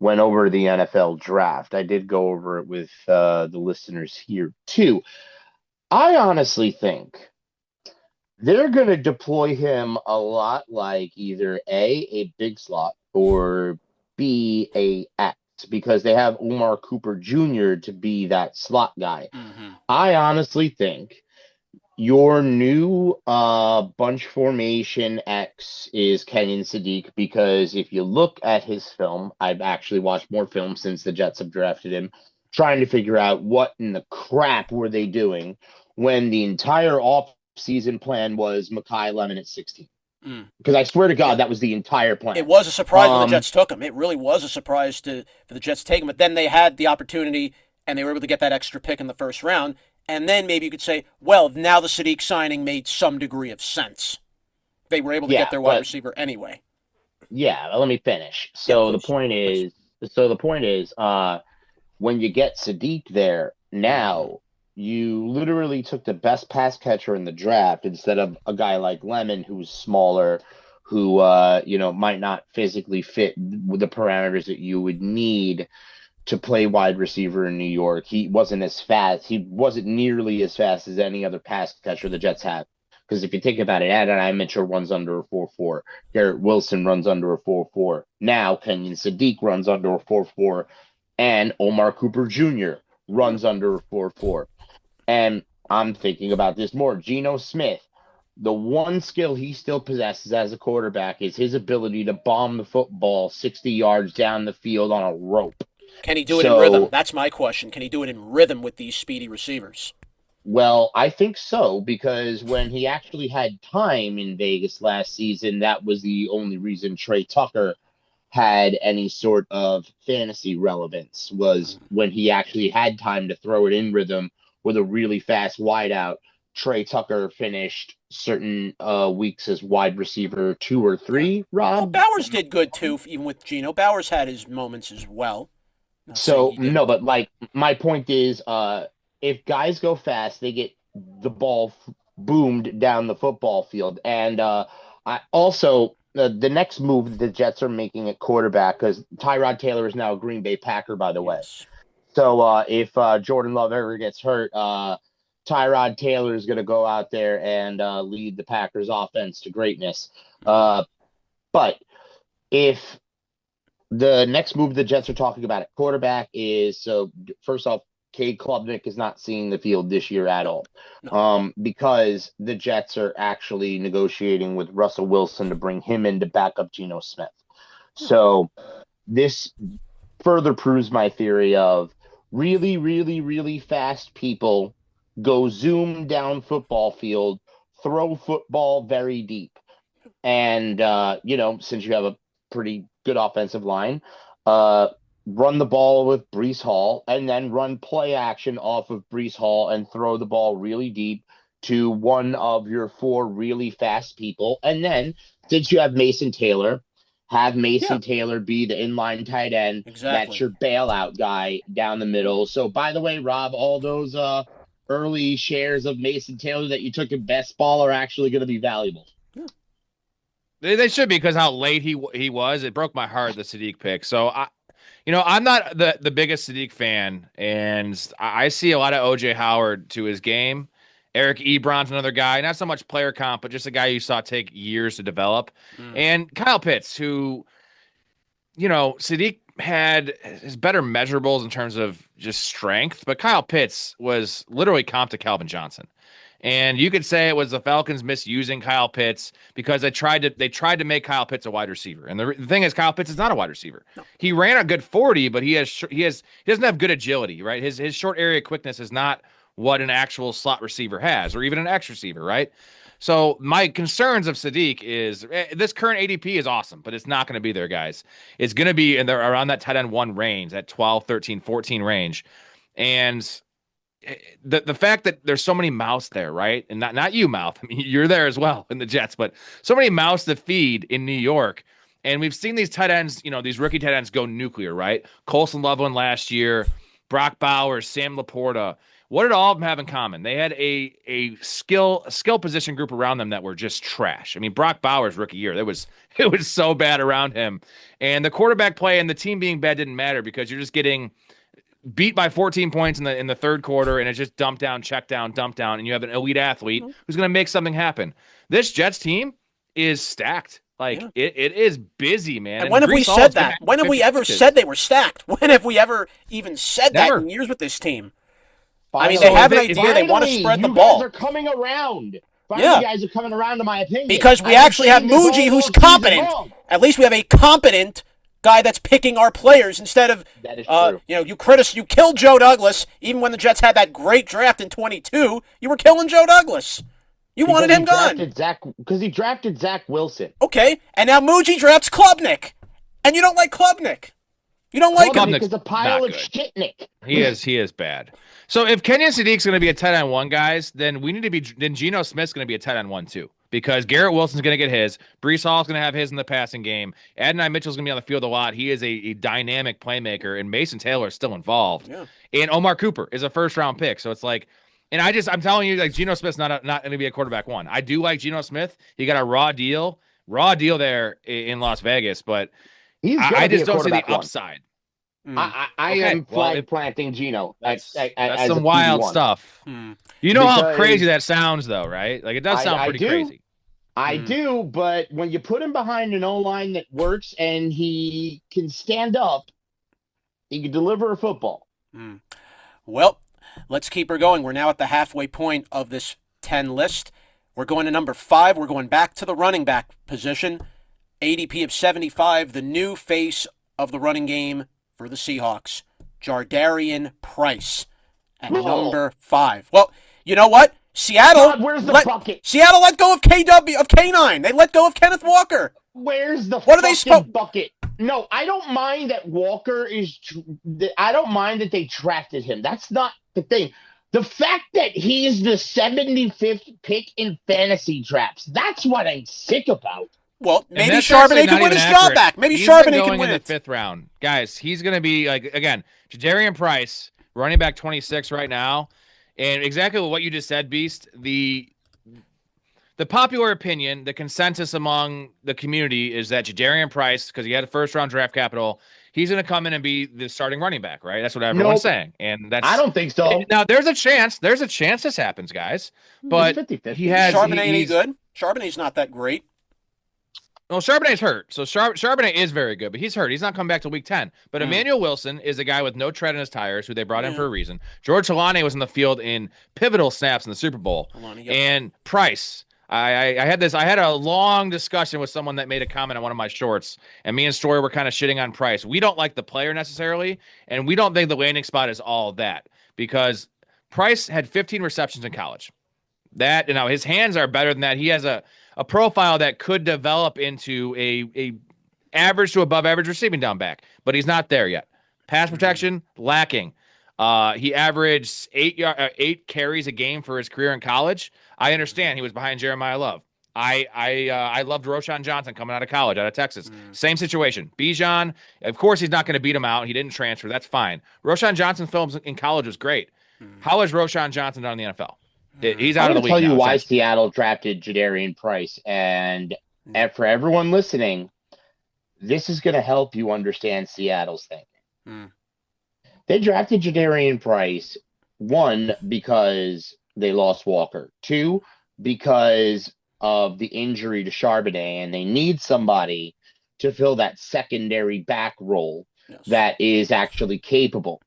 went over the NFL draft. I did go over it with the listeners here too. I honestly think they're going to deploy him a lot like either a big slot, or B, a X, because they have Omar Cooper Jr. to be that slot guy. Mm-hmm. I honestly think your new bunch formation X is Kenyon Sadiq, because if you look at his film, I've actually watched more film since the Jets have drafted him, trying to figure out what in the crap were they doing when the entire off-season plan was Mekhi Lemon at 16. Because I swear to God, that was the entire plan. It was a surprise when the Jets took him. It really was a surprise for the Jets to take him. But then they had the opportunity, and they were able to get that extra pick in the first round. And then maybe you could say, well, now the Sadiq signing made some degree of sense. They were able to get their wide receiver anyway. Yeah, let me finish. So the point is, when you get Sadiq there, now you literally took the best pass catcher in the draft instead of a guy like Lemon, who's smaller, who might not physically fit with the parameters that you would need to play wide receiver in New York. He wasn't as fast. He wasn't nearly as fast as any other pass catcher the Jets have. Because if you think about it, Adonai Mitchell runs under a 4.4. Garrett Wilson runs under a 4.4. Now Kenyon Sadiq runs under a 4.4. And Omar Cooper Jr. runs under a 4.4. And I'm thinking about this more. Geno Smith, the one skill he still possesses as a quarterback is his ability to bomb the football 60 yards down the field on a rope. Can he do it in rhythm? That's my question. Can he do it in rhythm with these speedy receivers? Well, I think so, because when he actually had time in Vegas last season, that was the only reason Trey Tucker had any sort of fantasy relevance, was when he actually had time to throw it in rhythm with a really fast wideout. Trey Tucker finished certain weeks as wide receiver 2 or 3, Rob. Well, Bowers did good too, even with Geno. Bowers had his moments as well. No, but like my point is, if guys go fast, they get the ball boomed down the football field. And I also, the next move the Jets are making at quarterback, because Tyrod Taylor is now a Green Bay Packer, by the way. So if Jordan Love ever gets hurt, Tyrod Taylor is going to go out there and lead the Packers offense to greatness. But if the next move the Jets are talking about at quarterback is, so first off, Cade Klubnik is not seeing the field this year at all, because the Jets are actually negotiating with Russell Wilson to bring him in to back up Geno Smith. So this further proves my theory of really, really, really fast people go zoom down football field, throw football very deep. And, since you have a pretty good offensive line, run the ball with Breece Hall, and then run play action off of Breece Hall and throw the ball really deep to one of your 4 really fast people. And then, since you have Mason Taylor, have Mason Taylor be the inline tight end. Exactly. That's your bailout guy down the middle. So, by the way, Rob, all those early shares of Mason Taylor that you took in best ball are actually going to be valuable. Yeah. They should be, because how late he was. It broke my heart, the Sadiq pick. So I'm not the biggest Sadiq fan, and I see a lot of OJ Howard to his game. Eric Ebron's another guy, not so much player comp, but just a guy you saw take years to develop. And Kyle Pitts, who, Sadiq had his better measurables in terms of just strength, but Kyle Pitts was literally comped to Calvin Johnson. And you could say it was the Falcons misusing Kyle Pitts because they tried to make Kyle Pitts a wide receiver. And the thing is, Kyle Pitts is not a wide receiver. No. He ran a good 40, but he doesn't have good agility, right? His short area quickness is not what an actual slot receiver has, or even an X receiver, right? So my concerns of Sadiq is this current ADP is awesome, but it's not going to be there, guys. It's going to be around that tight end 1 range, that 12, 13, 14 range. And the fact that there's so many mouths there, right? And not you, Mouth. I mean, you're there as well in the Jets, but so many mouths to feed in New York. And we've seen these tight ends, these rookie tight ends go nuclear, right? Colson Loveland last year, Brock Bowers, Sam Laporta. What did all of them have in common? They had a skill position group around them that were just trash. I mean, Brock Bowers rookie year, it was so bad around him. And the quarterback play and the team being bad didn't matter, because you're just getting beat by 14 points in the third quarter, and it's just dump down, check down, dump down, and you have an elite athlete who's going to make something happen. This Jets team is stacked. It is busy, man. And when have we said that? When have we ever said they were stacked? When have we ever even said that in years with this team? Finally, I mean, they have an idea. They want to spread the ball. You guys are coming around. You guys are coming around to my opinion. Because we actually have Muji, who's competent. At least we have a competent guy that's picking our players instead of, that is true. You killed Joe Douglas. Even when the Jets had that great draft in 22, you were killing Joe Douglas. You wanted him gone. Because he drafted Zach Wilson. Okay, and now Muji drafts Klubnik. And you don't like Klubnik. You don't like him. Klubnik is a pile of shitnik. He is bad. So if Kenyon Sadiq's going to be a tight end 1, guys, then Geno Smith's going to be a tight end 1 too, because Garrett Wilson's going to get his. Breece Hall's going to have his in the passing game. Adonai Mitchell's going to be on the field a lot. He is a dynamic playmaker, and Mason Taylor is still involved. Yeah. And Omar Cooper is a first-round pick. So it's like, and I'm telling you, Geno Smith's not going to be a quarterback 1. I do like Geno Smith. He got a raw deal there in Las Vegas, but I just don't see the upside. I am flag planting Geno. That's some wild stuff. You know how crazy that sounds, though, right? Like, it does sound pretty crazy. I do, but when you put him behind an O-line that works and he can stand up, he can deliver a football. Well, let's keep her going. We're now at the halfway point of this 10 list. We're going to number 5. We're going back to the running back position. ADP of 75, the new face of the running game for the Seahawks, Jardarian Price at number 5. Well, you know what? Seattle. God, where's the bucket? Seattle let go of K9. They let go of Kenneth Walker. Where's the bucket? No, I don't mind that Walker is. I don't mind that they drafted him. That's not the thing. The fact that he's the 75th pick in fantasy drafts. That's what I'm sick about. Well, maybe Charbonnet can win his job back. Maybe Charbonnet can win it. In the 5th round. Guys, he's going to be, again, Jadarian Price, running back 26 right now. And exactly what you just said, Beast, the popular opinion, the consensus among the community is that Jadarian Price, because he had a first-round draft capital, he's going to come in and be the starting running back, right? That's what everyone's saying. And I don't think so. Now, there's a chance this happens, guys. But he has... Charbonnet any good? Charbonnet's not that great. Well, Charbonnet's hurt. So Charbonnet is very good, but he's hurt. He's not coming back till week 10. But Emmanuel Wilson is a guy with no tread in his tires who they brought in for a reason. George Holani was in the field in pivotal snaps in the Super Bowl. And Price, I had a long discussion with someone that made a comment on one of my shorts, and me and Story were kind of shitting on Price. We don't like the player necessarily, and we don't think the landing spot is all that, because Price had 15 receptions in college. His hands are better than that. He has a profile that could develop into a average to above average receiving down back, but he's not there yet. Pass protection, lacking. He averaged 8 carries a game for his career in college. I understand he was behind Jeremiah Love. I loved Roschon Johnson coming out of college, out of Texas. Same situation. Bijan, of course, he's not going to beat him out. He didn't transfer. That's fine. Roschon Johnson's films in college was great. How has Roschon Johnson done in the NFL? He's out of the league now. I'm going to tell you why Seattle drafted Jadarian Price. And for everyone listening, this is going to help you understand Seattle's thinking. They drafted Jadarian Price, 1, because they lost Walker. 2, because of the injury to Charbonnet, and they need somebody to fill that secondary back role that is actually capable.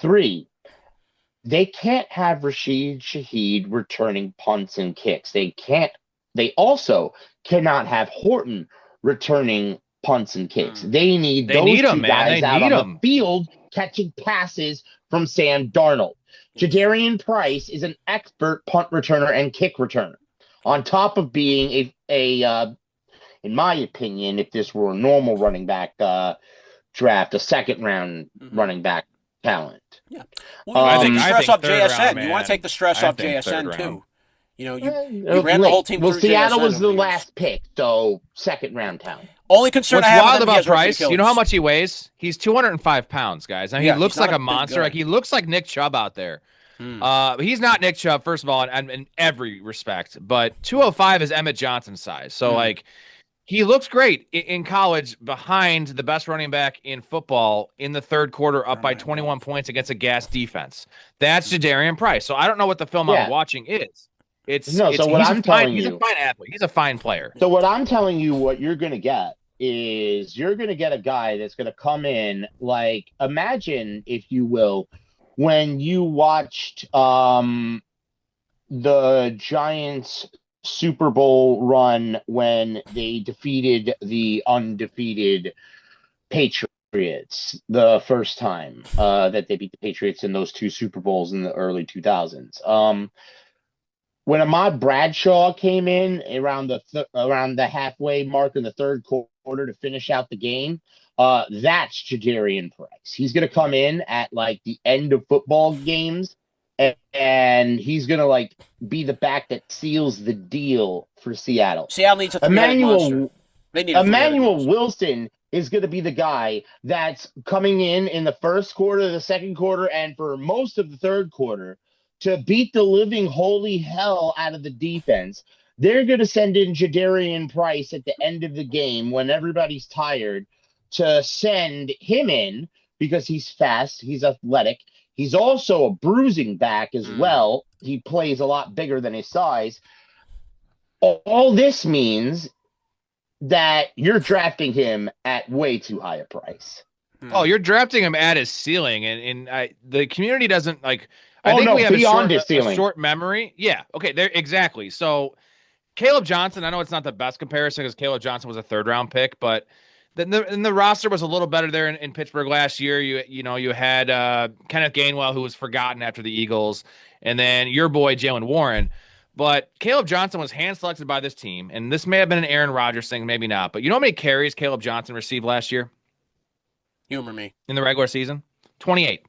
3, they can't have Rashid Shaheed returning punts and kicks. They also cannot have Horton returning punts and kicks. They need those two guys out on the field catching passes from Sam Darnold. Jadarian Price is an expert punt returner and kick returner. On top of being a in my opinion, if this were a normal running back draft, a second round running back talent. Yeah. Well, I think stress off JSN. You want to take the stress off JSN too. You know, you ran the whole team through Seattle JSN was the last pick, so second round talent. Only concern What's I have wild with about Price, you know how much he weighs? He's 205 pounds, guys. I mean, he looks like a monster. Like he looks like Nick Chubb out there. He's not Nick Chubb, first of all, in every respect, but 205 is Emmett Johnson's size. So, like, he looks great in college behind the best running back in football in the third quarter, up by 21 points against a gas defense. That's Jadarian Price. So I don't know what the film I'm watching is. He's a fine athlete. He's a fine player. So what I'm telling you, what you're going to get is you're going to get a guy that's going to come in, like, imagine, if you will, when you watched the Giants Super Bowl run when they defeated the undefeated Patriots the first time that they beat the Patriots in those 2 Super Bowls in the early 2000s. When Ahmad Bradshaw came in around the halfway mark in the third quarter to finish out the game, that's Jadarian Price. He's going to come in at like the end of football games, and he's going to like be the back that seals the deal for Seattle. Seattle needs a Emmanuel Wilson is going to be the guy that's coming in the first quarter, the second quarter, and for most of the third quarter to beat the living holy hell out of the defense. They're going to send in Jadarian Price at the end of the game when everybody's tired to send him in because he's fast, he's athletic. He's also a bruising back as well. He plays a lot bigger than his size. All this means that you're drafting him at way too high a price. Oh, you're drafting him at his ceiling, and the community doesn't like. I think we have a short memory. Yeah. Okay. There exactly. So Caleb Johnson. I know it's not the best comparison because Caleb Johnson was a 3rd-round pick, but the roster was a little better there in Pittsburgh last year. You had Kenneth Gainwell, who was forgotten after the Eagles, and then your boy Jalen Warren. But Caleb Johnson was hand-selected by this team, and this may have been an Aaron Rodgers thing, maybe not. But you know how many carries Caleb Johnson received last year? Humor me. In the regular season? 28.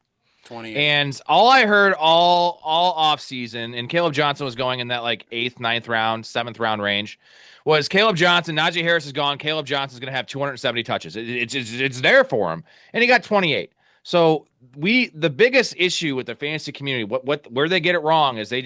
And all I heard all off season, and Caleb Johnson was going in that like 8th, 9th round, 7th round range, was Caleb Johnson. Najee Harris is gone. Caleb Johnson's going to have 270 touches. It's there for him, and he got 28. So the biggest issue with the fantasy community, where they get it wrong is they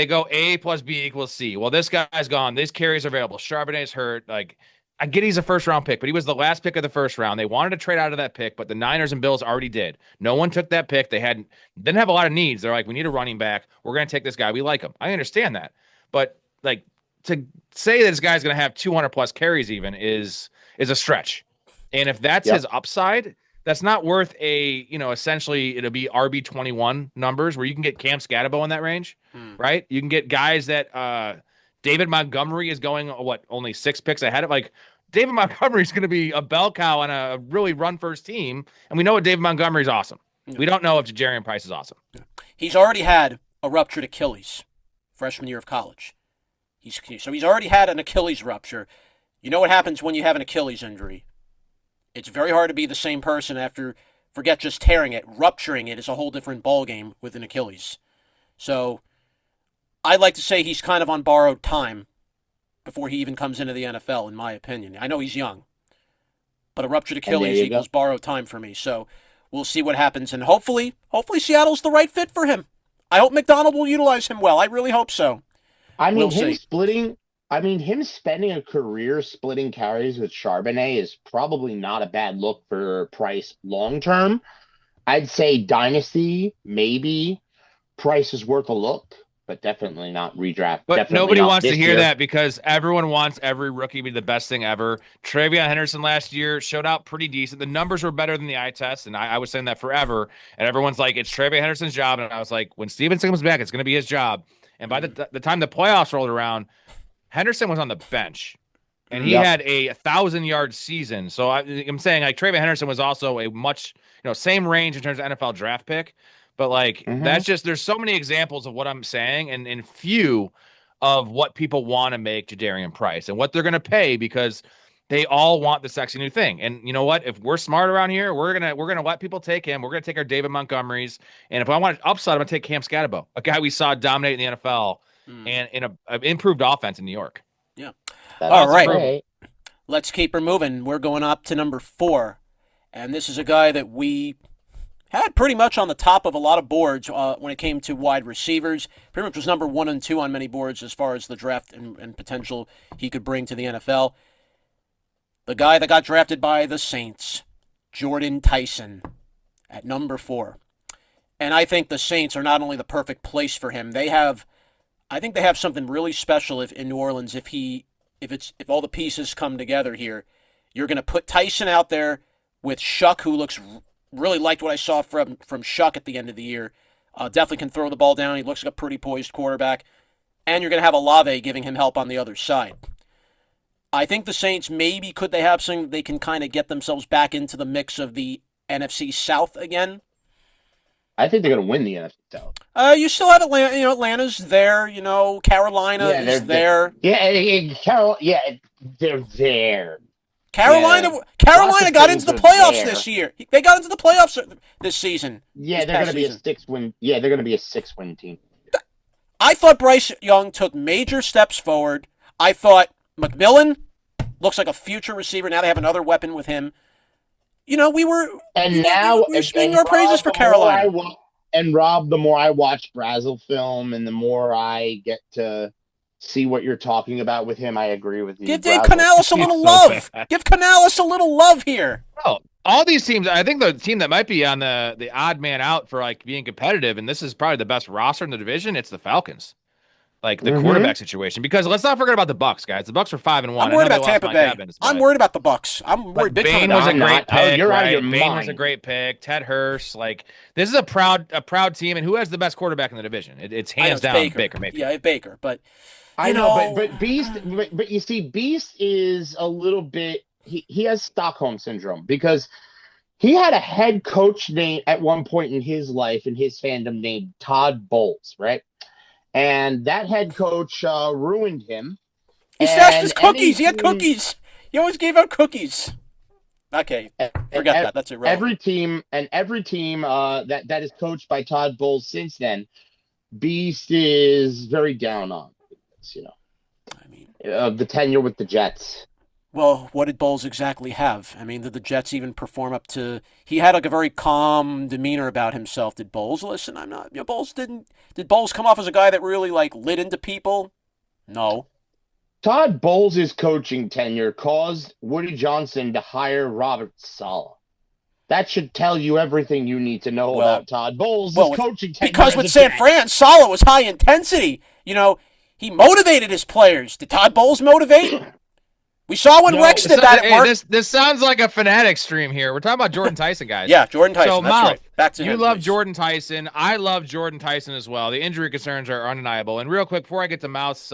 go A plus B equals C. Well, this guy's gone. These carries are available. Charbonnet's hurt. Like, I get he's a 1st-round pick, but he was the last pick of the 1st round. They wanted to trade out of that pick, but the Niners and Bills already did. No one took that pick. They didn't have a lot of needs. They're like, we need a running back. We're going to take this guy. We like him. I understand that. But, like, to say that this guy's going to have 200-plus carries even is a stretch. And if that's his upside, that's not worth essentially it'll be RB21 numbers where you can get Cam Scatterbo in that range, right? You can get guys that David Montgomery is going, only 6 picks ahead of, like, David Montgomery is going to be a bell cow on a really run-first team, and we know what David Montgomery is awesome. We don't know if Jadarian Price is awesome. He's already had a ruptured Achilles freshman year of college. So he's already had an Achilles rupture. You know what happens when you have an Achilles injury? It's very hard to be the same person after forget just tearing it, rupturing it is a whole different ballgame with an Achilles. So I'd like to say he's kind of on borrowed time before he even comes into the NFL, in my opinion. I know he's young, but a ruptured Achilles equals borrowed time for me. So we'll see what happens, and hopefully Seattle's the right fit for him. I hope McDonald will utilize him well. I really hope so. I mean, him spending a career splitting carries with Charbonnet is probably not a bad look for Price long term. I'd say dynasty, maybe. Price is worth a look, but definitely not redraft. But Definitely nobody not wants to this hear year. that because everyone wants every rookie to be the best thing ever. Travion Henderson last year showed out pretty decent. The numbers were better than the eye test, and I was saying that forever. And everyone's like, it's Travion Henderson's job. And I was like, when Stevenson comes back, it's going to be his job. And by the time the playoffs rolled around, Henderson was on the bench. And he had a 1,000-yard season. So I'm saying, like, Travion Henderson was also a much, same range in terms of NFL draft pick. But, like, that's just – there's so many examples of what I'm saying and few of what people want to make Jadarian Price and what they're going to pay because they all want the sexy new thing. And you know what? If we're smart around here, we're gonna let people take him. We're going to take our David Montgomerys. And if I want upside, I'm going to take Cam Scatterbo, a guy we saw dominate in the NFL and in an improved offense in New York. Yeah. That's All right. great. Let's keep her moving. We're going up to number 4. And this is a guy that we had pretty much on the top of a lot of boards when it came to wide receivers. Pretty much was number 1 and 2 on many boards as far as the draft and potential he could bring to the NFL. The guy that got drafted by the Saints, Jordan Tyson, at number 4. And I think the Saints are not only the perfect place for him, I think they have something really special in New Orleans if all the pieces come together here. You're going to put Tyson out there with Shuck, who looks really liked what I saw from Shuck at the end of the year. Definitely can throw the ball down. He looks like a pretty poised quarterback. And you're going to have Olave giving him help on the other side. I think the Saints maybe could they have something they can kind of get themselves back into the mix of the NFC South again. I think they're going to win the NFC South. You still have Atlanta. Atlanta's there. Carolina is there. They're there. Carolina got into the playoffs this year. They got into the playoffs this season. Yeah, they're going to be a 6-win. Yeah, they're going to be a 6-win team. I thought Bryce Young took major steps forward. I thought McMillan looks like a future receiver. Now they have another weapon with him. We were speaking our praises for Carolina. Rob, the more I watch Brazil film and the more I get to see what you're talking about with him, I agree with you. Give Dave Canales a little love. Give Canales a little love here. Oh, all these teams, I think the team that might be on the odd man out for like being competitive, and this is probably the best roster in the division, it's the Falcons. Like the quarterback situation, because let's not forget about the Bucs, guys. The Bucs are 5-1. I'm worried about Tampa Bay. I'm worried about the Bucs. I'm worried. Bain was a great pick. You're out of your mind. Bain was a great pick. Ted Hurst, this is a proud team, and who has the best quarterback in the division? It's hands down Baker Mayfield. Yeah, Baker, but I know, but Beast, but you see, Beast is a little bit. He has Stockholm syndrome because he had a head coach name at one point in his life in his fandom named Todd Bowles, right? And that head coach ruined him. He stashed his cookies. He had cookies. He always gave out cookies. Okay, forget that. That's irrelevant. Every team that is coached by Todd Bowles since then, Beast is very down on. I mean, the tenure with the Jets. Well, what did Bowles exactly have? I mean, did the Jets even perform up to? He had a very calm demeanor about himself. Did Bowles? Listen, I'm not. Bowles didn't. Did Bowles come off as a guy that really lit into people? No. Todd Bowles' coaching tenure caused Woody Johnson to hire Robert Saleh. That should tell you everything you need to know about Todd Bowles' coaching tenure. Because with San Fran, Saleh was high intensity. He motivated his players. Did Todd Bowles motivate? We saw when Rex did that at work. This sounds like a Fanatics stream here. We're talking about Jordan Tyson, guys. Yeah, Jordan Tyson. So, that's right. Back to him. You love Jordan Tyson. I love Jordan Tyson as well. The injury concerns are undeniable. And real quick, before I get to Mouth's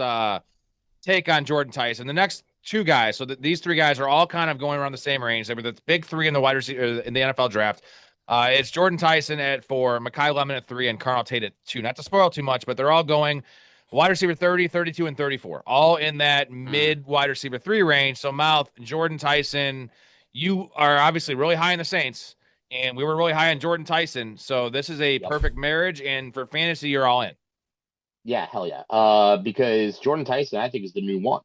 take on Jordan Tyson, the next two guys, so these three guys are all kind of going around the same range. They were the big three in the wide receiver in the NFL draft. It's Jordan Tyson at 4, Mekhi Lemon at 3, and Carnell Tate at 2. Not to spoil too much, but they're all going wide receiver 30, 32, and 34, all in that mid wide receiver 3 range. So, Mouth, Jordan Tyson, you are obviously really high in the Saints. and we were really high on Jordan Tyson. So this is a perfect marriage, and for fantasy, you're all in. Yeah, hell yeah. Because Jordan Tyson, I think, is the new one.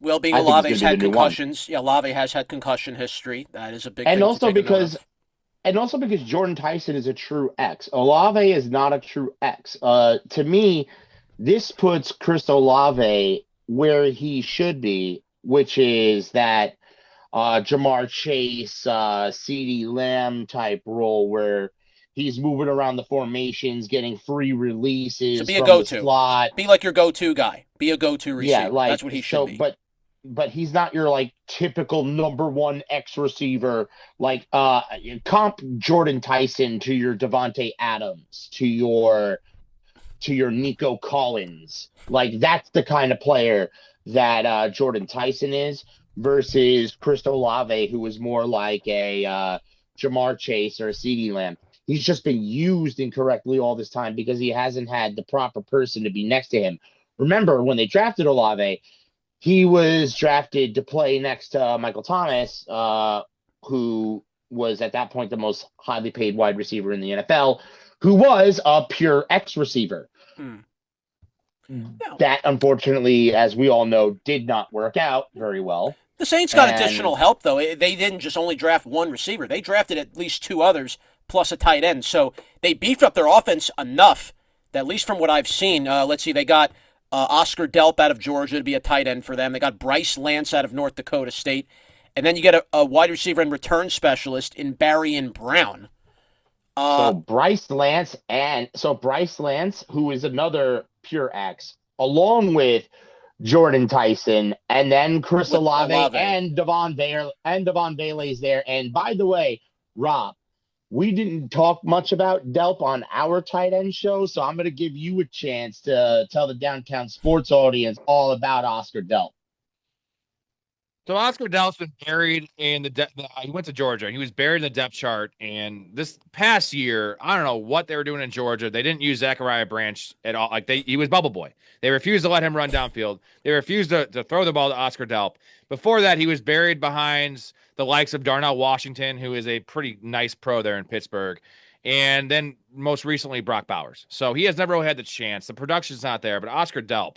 Well, being I think he's Olave's gonna be had the new one. concussions. Yeah, Olave has had concussion history. That is a big And thing to also take a note because of. and also because Jordan Tyson is a true X. Olave is not a true X. To me, this puts Chris Olave where he should be, which is that Jamar Chase, CeeDee Lamb type role where he's moving around the formations, getting free So releases be a from the go-to. slot. Be like your go-to guy. Be a go-to Yeah, receiver. like That's what he should so, be. but he's not your like typical number one X receiver. Like comp Jordan Tyson to your Devontae Adams, to your Nico Collins. Like that's the kind of player that Jordan Tyson is versus Chris Olave, who is more like a Jamar Chase or a CeeDee Lamb. He's just been used incorrectly all this time because he hasn't had the proper person to be next to him. Remember when they drafted Olave, he was drafted to play next to Michael Thomas, who was at that point the most highly paid wide receiver in the NFL, who was a pure X receiver. No. That, unfortunately, as we all know, did not work out very well. The Saints got additional help, though. They didn't just only draft one receiver. They drafted at least two others, plus a tight end. So they beefed up their offense enough that, at least from what I've seen, let's see, they got Oscar Delp out of Georgia to be a tight end for them. They got Bryce Lance out of North Dakota State. And then you get a wide receiver and return specialist in Barry and Brown. So Bryce Lance, who is another pure X, along with Jordan Tyson, and then Chris Olave and Devon Bailey's there. And by the way, Rob, we didn't talk much about Delp on our tight end show, so I'm going to give you a chance to tell the Downtown Sports audience all about Oscar Delp. So Oscar Delp's been buried in he went to Georgia. He was buried in the depth chart. And this past year, I don't know what they were doing in Georgia. They didn't use Zachariah Branch at all. He was bubble boy. They refused to let him run downfield. They refused to throw the ball to Oscar Delp. Before that, he was buried behind the likes of Darnell Washington, who is a pretty nice pro there in Pittsburgh. And then most recently, Brock Bowers. So he has never really had the chance. The production's not there, but Oscar Delp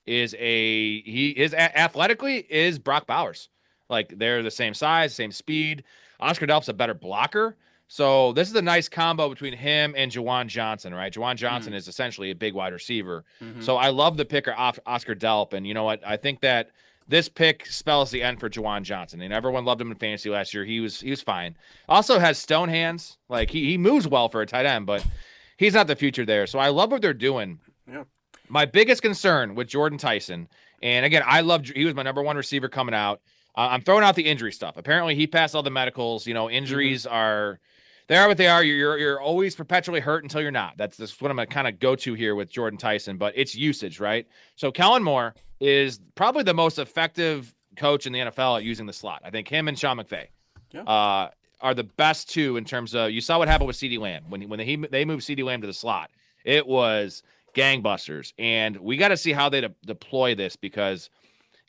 athletically is Brock Bowers. Like they're the same size, same speed. Oscar Delp's a better blocker. So this is a nice combo between him and Juwan Johnson, right? Juwan Johnson is essentially a big wide receiver. So I love the pick of Oscar Delp. And you know what? I think that this pick spells the end for Juwan Johnson. And everyone loved him in fantasy last year. He was fine. Also has stone hands. Like he moves well for a tight end, but he's not the future there. So I love what they're doing. Yeah. My biggest concern with Jordan Tyson, and again, he was my number one receiver coming out. I'm throwing out the injury stuff. Apparently, he passed all the medicals. You know, injuries they are what they are. You're always perpetually hurt until you're not. That's what I'm going to kind of go to here with Jordan Tyson, but it's usage, right? So Kellen Moore is probably the most effective coach in the NFL at using the slot. I think him and Sean McVay are the best two in terms of, you saw what happened with CeeDee Lamb. When they moved CeeDee Lamb to the slot, it was gangbusters. And we got to see how they deploy this, because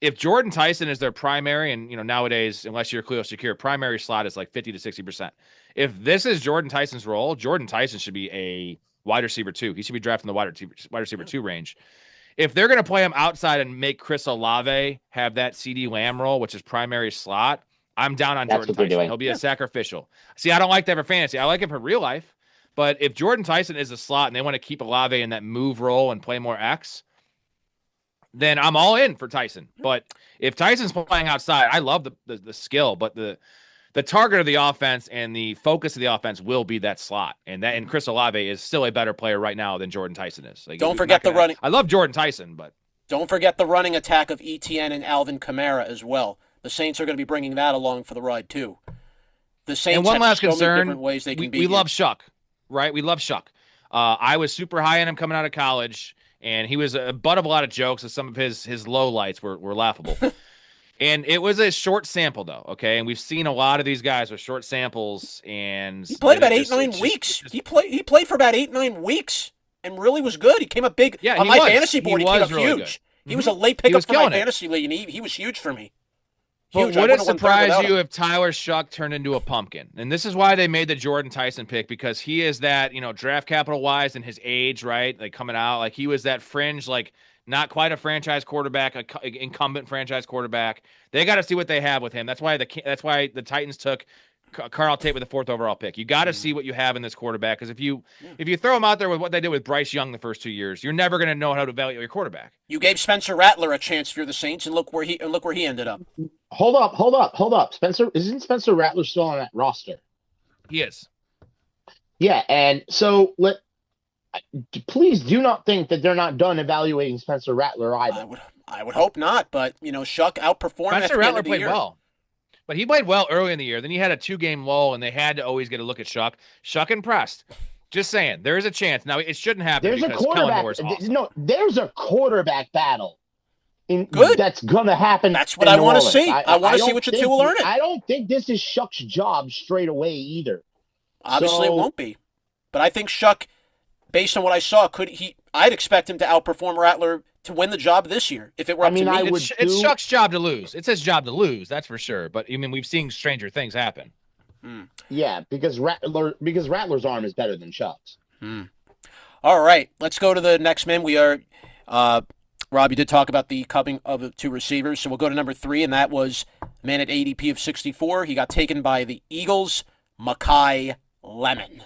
if Jordan Tyson is their primary, and nowadays, unless you're Khalil Shakir, primary slot is like 50 to 60%. If this is Jordan Tyson's role, Jordan Tyson should be a wide receiver 2. He should be drafted in the wide receiver 2 range. If they're going to play him outside and make Chris Olave have that CeeDee Lamb role, which is primary slot, I'm down on Jordan Tyson. He'll be a sacrificial. See, I don't like that for fantasy. I like him for real life. But if Jordan Tyson is a slot and they want to keep Olave in that move role and play more X, then I'm all in for Tyson. But if Tyson's playing outside, I love the skill, but the target of the offense and the focus of the offense will be that slot. And Chris Olave is still a better player right now than Jordan Tyson is. Like, don't forget the running. I love Jordan Tyson, but don't forget the running attack of ETN and Alvin Kamara as well. The Saints are going to be bringing that along for the ride too. The Saints and one have last so concern, many different ways they can beat we you. love Shuck, right? We love Shuck. I was super high on him coming out of college, and he was a butt of a lot of jokes, and some of his lowlights were laughable. And it was a short sample, though, okay? And we've seen a lot of these guys with short samples, and he played about 8-9 weeks. He played for about 8-9 weeks and really was good. He came up big on my fantasy board. He came up really huge. He was a late pickup for my fantasy league, and he was huge for me. But huge. I would it wouldn't have won third surprise without you him. if Tyler Shuck turned into a pumpkin? And this is why they made the Jordan Tyson pick, because he is that, draft capital wise and his age, right? Like coming out, like he was that fringe, like not quite a franchise quarterback, a incumbent franchise quarterback. They got to see what they have with him. That's why the Titans took Carl Tate with the 4th overall pick. You got to see what you have in this quarterback, because if you throw him out there with what they did with Bryce Young the first 2 years, you're never going to know how to evaluate your quarterback. You gave Spencer Rattler a chance for the Saints, and look where he ended up. Hold up. Isn't Spencer Rattler still on that roster? He is. Yeah, and so please do not think that they're not done evaluating Spencer Rattler either. I would hope not, but Shuck outperformed. Spencer Rattler played well. But he played well early in the year. Then he had a 2-game lull, and they had to always get a look at Shuck. Shuck impressed. Just saying, there is a chance. Now, it shouldn't happen. There's a quarterback. Awesome. No, there's a quarterback battle. Good. That's gonna happen. That's what I want to see. I want to see what your two will learn it. I don't think this is Shuck's job straight away either. Obviously, it won't be. But I think Shuck, based on what I saw, I'd expect him to outperform Rattler to win the job this year. If it were up to me, it's Shuck's job to lose. It's his job to lose, that's for sure. But we've seen stranger things happen. Yeah, because Rattler's arm is better than Shuck's. All right, let's go to the next man. We are, Rob, you did talk about the coming of the 2 receivers, so we'll go to number 3, and that was a man at ADP of 64. He got taken by the Eagles, Makai Lemon.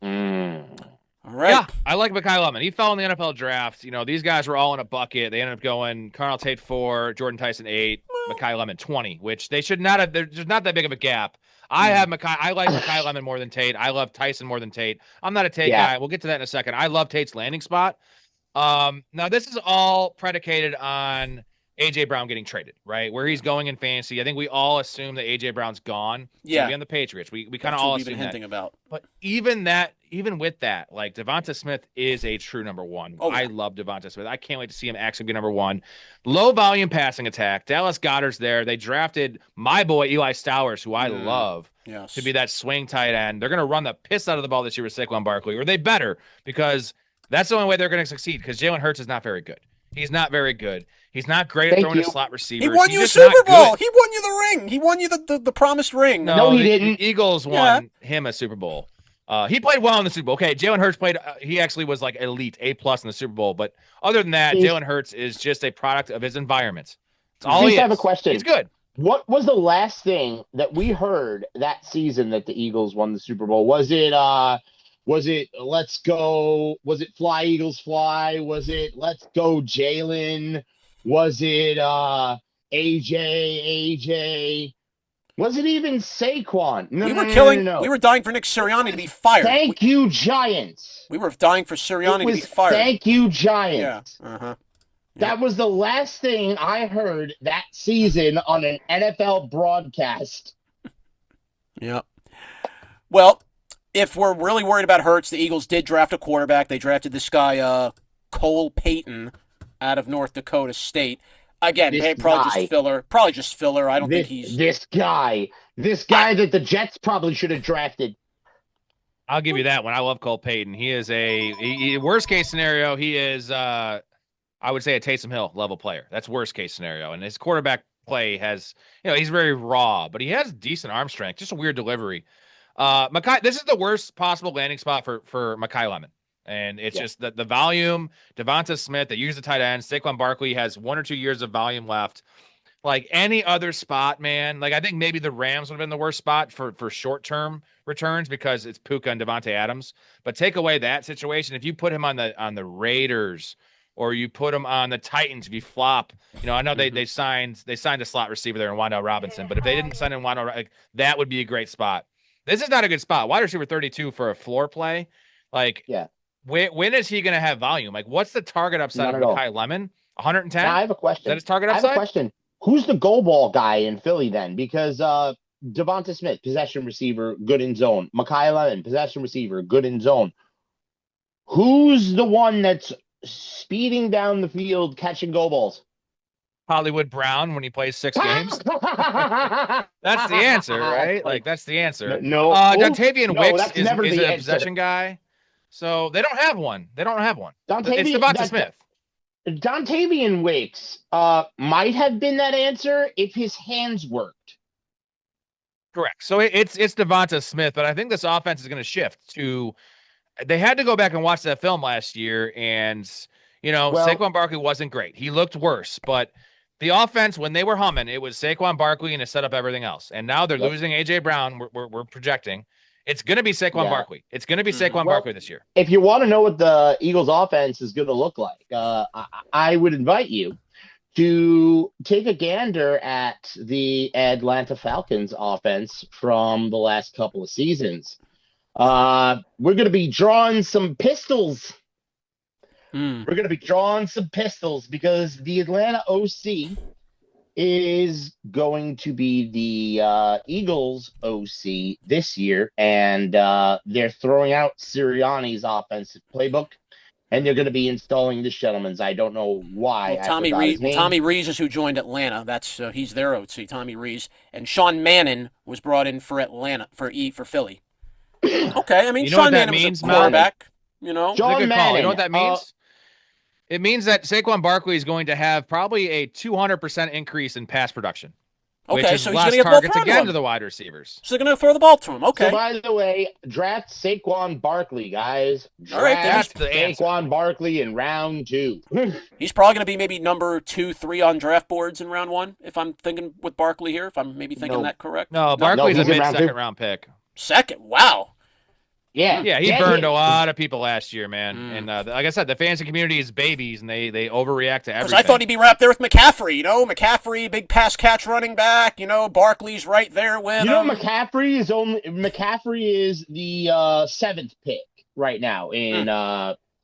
All right. Yeah, I like Makai Lemon. He fell in the NFL draft. These guys were all in a bucket. They ended up going Carl Tate 4, Jordan Tyson 8, Makai Lemon 20, which they should not have. There's not that big of a gap. I like Makai Lemon more than Tate. I love Tyson more than Tate. I'm not a Tate guy. We'll get to that in a second. I love Tate's landing spot. Now, this is all predicated on A.J. Brown getting traded, right? Where he's going in fantasy. I think we all assume that A.J. Brown's gone. Yeah. Be on the Patriots. We kind of all assume been hinting about. But even with that, like Devonta Smith is a true number 1. Oh, yeah. I love Devonta Smith. I can't wait to see him actually be number 1. Low volume passing attack. Dallas Goedert's there. They drafted my boy Eli Stowers, who I love, to be that swing tight end. They're going to run the piss out of the ball this year with Saquon Barkley, or they better, because that's the only way they're going to succeed, because Jalen Hurts is not very good. He's not very good. He's not great at throwing a slot receiver. He won you a Super Bowl. He won you the ring. He won you the promised ring. No, he didn't. The Eagles won him a Super Bowl. He played well in the Super Bowl. Okay, Jalen Hurts played. He actually was like elite, A+ in the Super Bowl. But other than that, Jalen Hurts is just a product of his environment. That's all he is. I have a question. He's good. What was the last thing that we heard that season that the Eagles won the Super Bowl? Was it let's go? Was it fly Eagles fly? Was it let's go Jalen? Was it AJ? Was it even Saquon? No. We were dying for Nick Sirianni to be fired. Thank you, Giants. We were dying for Sirianni to be fired. Thank you, Giants. Yeah. That was the last thing I heard that season on an NFL broadcast. Yeah. Well, if we're really worried about Hurts, the Eagles did draft a quarterback. They drafted this guy, Cole Payton, out of North Dakota State. Again, probably just filler. I don't think he's this guy that the Jets probably should have drafted. I'll give you that one. I love Cole Payton. He is worst case scenario. He is, I would say, a Taysom Hill level player. That's worst case scenario. And his quarterback play has, he's very raw, but he has decent arm strength. Just a weird delivery. This is the worst possible landing spot for Makai Lemon. And it's just the volume. Devonta Smith, they use the tight end. Saquon Barkley has 1 or 2 years of volume left. Like any other spot, man. Like I think maybe the Rams would have been the worst spot for short-term returns because it's Puka and Devontae Adams. But take away that situation. If you put him on the Raiders or you put him on the Titans, if you flop, I know they signed a slot receiver there in Wan'Dale Robinson. But if they didn't sign in Wan'Dale, that would be a great spot. This is not a good spot. Wide receiver 32 for a floor play. When is he going to have volume? Like, what's the target upside of Makai Lemon? 110? Now, I have a question. Is that his target upside? I have a question. Who's the goal ball guy in Philly then? Because Devonta Smith, possession receiver, good in zone. Makai Lemon, possession receiver, good in zone. Who's the one that's speeding down the field catching goal balls? Hollywood Brown when he plays 6 games. That's the answer, right? Like, that's the answer. No. Dontavian Wicks is a answer. possession guy. So they don't have one. It's Devonta Smith. Dontavian Wicks might have been that answer if his hands worked. Correct. So it's Devonta Smith, but I think this offense is going to shift to. They had to go back and watch that film last year, and Saquon Barkley wasn't great. He looked worse, but the offense when they were humming, it was Saquon Barkley and it set up everything else. And now they're losing AJ Brown. We're projecting it's going to be Saquon Barkley. It's going to be Saquon Barkley this year. If you want to know what the Eagles' offense is going to look like, I would invite you to take a gander at the Atlanta Falcons offense from the last couple of seasons. We're going to be drawing some pistols. We're going to be drawing some pistols because the Atlanta OC is going to be the Eagles OC this year, and they're throwing out Sirianni's offensive playbook, and they're going to be installing this gentleman's. I don't know why. Well, Tommy Rees is who joined Atlanta. That's he's their OC, Tommy Rees, and Sean Mannon was brought in for Atlanta for Philly. Okay, I mean Sean Mannon was a quarterback. Sean Mannon. You know what that means? It means that Saquon Barkley is going to have probably a 200% increase in pass production. Okay, which so is he's going to less get targets the ball again to the wide receivers. So they're going to throw the ball to him. Okay. So by the way, draft Saquon Barkley, guys. All right, draft Saquon Barkley in round 2. He's probably going to be maybe number 2, 3 on draft boards in round 1. If I'm thinking with Barkley here, if I'm maybe thinking that correct. No, Barkley's a mid-second round pick. Second, wow. Yeah, he burned a lot of people last year, man. And like I said, the fantasy community is babies, and they overreact to everything. Because I thought he'd be right up there with McCaffrey. McCaffrey, big pass catch running back. Barkley's right there with him. McCaffrey is the 7th pick right now in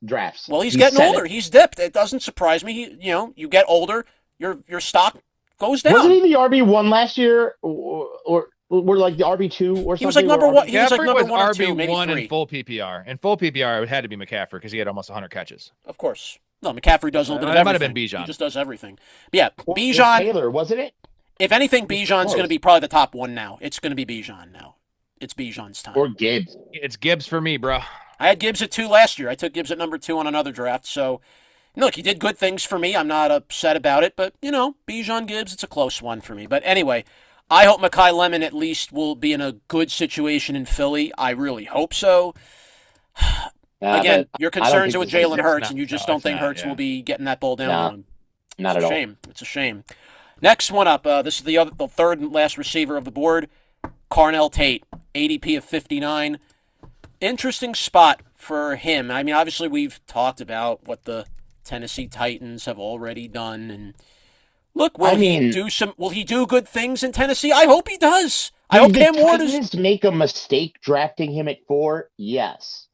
drafts. Well, he's getting older. He's dipped. It doesn't surprise me. You get older, your stock goes down. Wasn't he the RB1 last year, or like the RB2 or something? He was like number 1. He was like number was 1 or 2, maybe RB1 3. in full PPR. In full PPR, it had to be McCaffrey because he had almost 100 catches. Of course. No, McCaffrey does a little bit of everything. It might have been Bijan. He just does everything. But yeah, Bijan. Taylor, wasn't it? If anything, Bijan's going to be probably the top one now. It's going to be Bijan now. It's Bijan's time. Or Gibbs. It's Gibbs for me, bro. I had Gibbs at 2 last year. I took Gibbs at number 2 on another draft. So, look, he did good things for me. I'm not upset about it. But, Bijan Gibbs, it's a close one for me. But anyway, I hope Mekhi Lemon at least will be in a good situation in Philly. I really hope so. Again, your concerns are with Jalen Hurts, and you just don't think Hurts will be getting that ball down on him. Not at all. It's a shame. Next one up, this is the third and last receiver of the board, Carnell Tate, ADP of 59. Interesting spot for him. I mean, obviously we've talked about what the Tennessee Titans have already done, and look, will he do good things in Tennessee? I hope he does. I hope Cam Ward is. Did the Titans make a mistake drafting him at 4? Yes.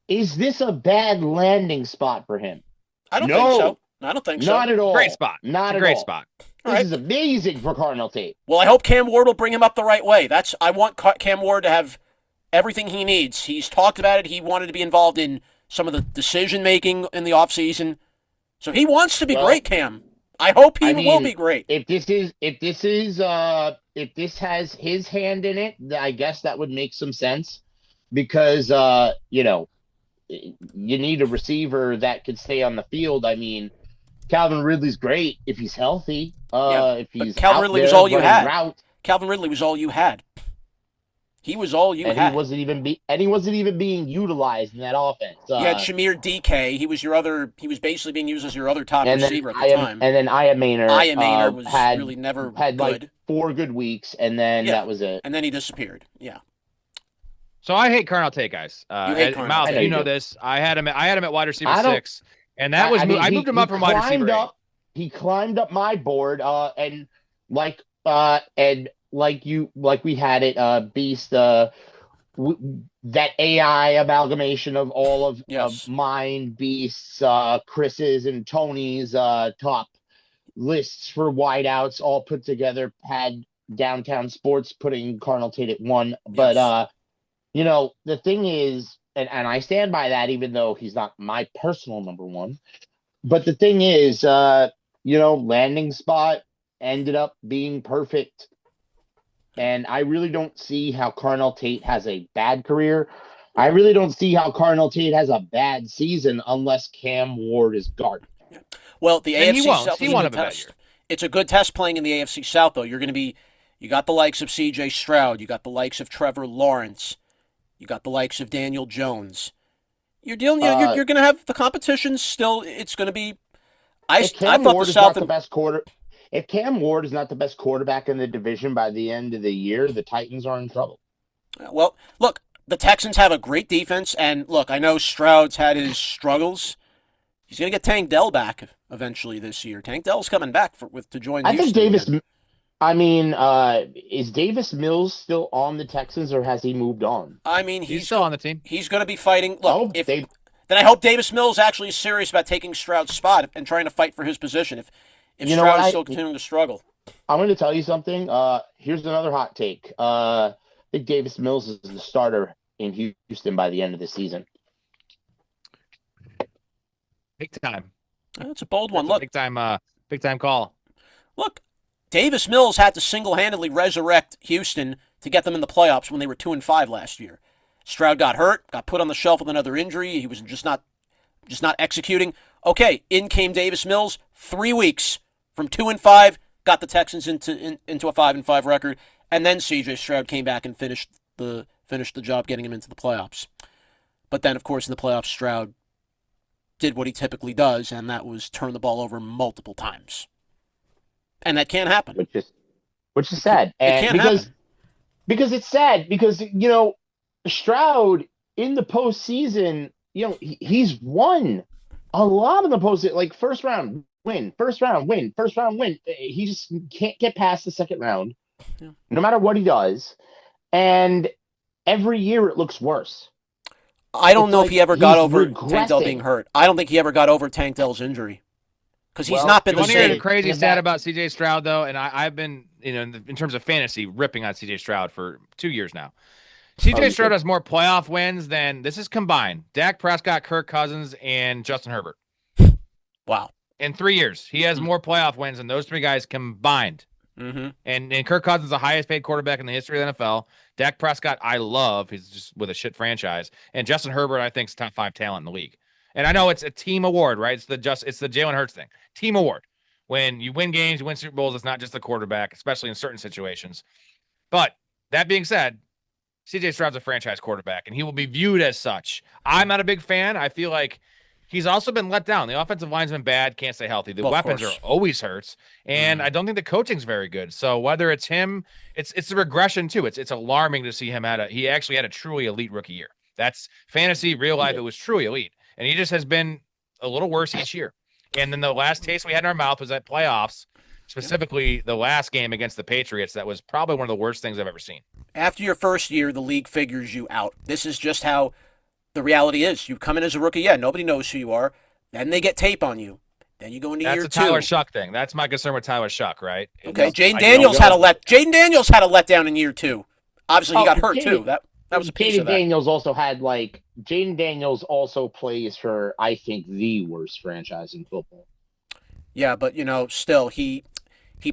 Is this a bad landing spot for him? I don't think so. I don't think so. Not at all. Great spot. Not at great all. spot. This is amazing for Carnell Tate. Well, I hope Cam Ward will bring him up the right way. I want Cam Ward to have everything he needs. He's talked about it. He wanted to be involved in some of the decision-making in the offseason. So he wants to be great, Cam. I hope he will be great. If this has his hand in it, I guess that would make some sense because you need a receiver that could stay on the field. I mean, Calvin Ridley's great if he's healthy. If he's Calvin Ridley was all you had. Calvin Ridley was all you had. He was all you had. He wasn't even being utilized in that offense. You had Shamir DK. He was basically being used as your other top receiver at the time. And then Aya Maynor. Was really never had good. Like 4 good weeks, and then that was it. And then he disappeared. Yeah. So I hate Carnell Tate, guys. You hate Carnell Mouth, Tate. you know this. I had him at wide receiver 6, and that was I moved him up from wide receiver 8. He climbed up my board, and like we had it, Beast, that AI amalgamation of all of mine, Beast's, Chris's, and Tony's top lists for wideouts all put together had Downtown Sports putting Carnell Tate at 1. But the thing is, and I stand by that, even though he's not my personal number 1. But the thing is, landing spot ended up being perfect. And I really don't see how Carnell Tate has a bad career. I really don't see how Carnell Tate has a bad season unless Cam Ward is guarded. Well, the And he AFC won't. South He is a won't good have a bad test. year. It's a good test playing in the AFC South, though. You got the likes of C.J. Stroud. You got the likes of Trevor Lawrence. You got the likes of Daniel Jones. You're dealing. You're going to have the competition still. It's going to be. I If Cam thought Ward the is not South. the best if Cam Ward is not the best quarterback in the division by the end of the year, the Titans are in trouble. Well, look, the Texans have a great defense, and look, I know Stroud's had his struggles. He's going to get Tank Dell back eventually this year. Tank Dell's coming back to join I Houston think Davis. again. I mean, is Davis Mills still on the Texans, or has he moved on? I mean, He's still on the team. He's going to be fighting. Look, Oh, then I hope Davis Mills actually is serious about taking Stroud's spot and trying to fight for his position. If Stroud is still continuing to struggle, I'm going to tell you something. Here's another hot take. I think Davis Mills is the starter in Houston by the end of the season. Big time. That's a bold one. Look, big time call. Look, Davis Mills had to single-handedly resurrect Houston to get them in the playoffs when they were 2-5 last year. Stroud got hurt, got put on the shelf with another injury. He was just not executing. Okay, in came Davis Mills. 3 weeks from 2-5, got the Texans into a 5-5 record, and then C.J. Stroud came back and finished the job, getting him into the playoffs. But then, of course, in the playoffs, Stroud did what he typically does, and that was turn the ball over multiple times. And that can't happen. Which is sad. It can't happen. Because it's sad because, Stroud in the postseason, he's won a lot of the postseason, like first round win. He just can't get past the second round, no matter what he does. And every year it looks worse. I don't know if he ever got over regressing. Tank Dell being hurt. I don't think he ever got over Tank Dell's injury. Because he's not been the same. You want to hear the crazy stat about C.J. Stroud, though? And I've been, in terms of fantasy, ripping on C.J. Stroud for 2 years now. C.J. Stroud has more playoff wins than, this is combined, Dak Prescott, Kirk Cousins, and Justin Herbert. Wow. In 3 years. He has more playoff wins than those three guys combined. Mm-hmm. And Kirk Cousins is the highest paid quarterback in the history of the NFL. Dak Prescott, I love. He's just with a shit franchise. And Justin Herbert, I think, is top 5 talent in the league. And I know it's a team award, right? It's the Jalen Hurts thing. Team award. When you win games, you win Super Bowls, it's not just the quarterback, especially in certain situations. But that being said, C.J. Stroud's a franchise quarterback, and he will be viewed as such. I'm not a big fan. I feel like he's also been let down. The offensive line's been bad, can't stay healthy. The weapons are always hurts, and I don't think the coaching's very good. So whether it's him, it's a regression too. It's alarming to see him he actually had a truly elite rookie year. That's fantasy, real life. It was truly elite. And he just has been a little worse each year. And then the last taste we had in our mouth was at playoffs, specifically the last game against the Patriots. That was probably one of the worst things I've ever seen. After your first year, the league figures you out. This is just how the reality is. You come in as a rookie, nobody knows who you are. Then they get tape on you. Then you go into year two. That's a Tyler Shuck thing. That's my concern with Tyler Shuck, right? Okay, Jaden Daniels had a letdown in year two. Obviously, he got hurt too. That was a piece of that. Jaden Daniels also plays for, I think, the worst franchise in football. Yeah, but still he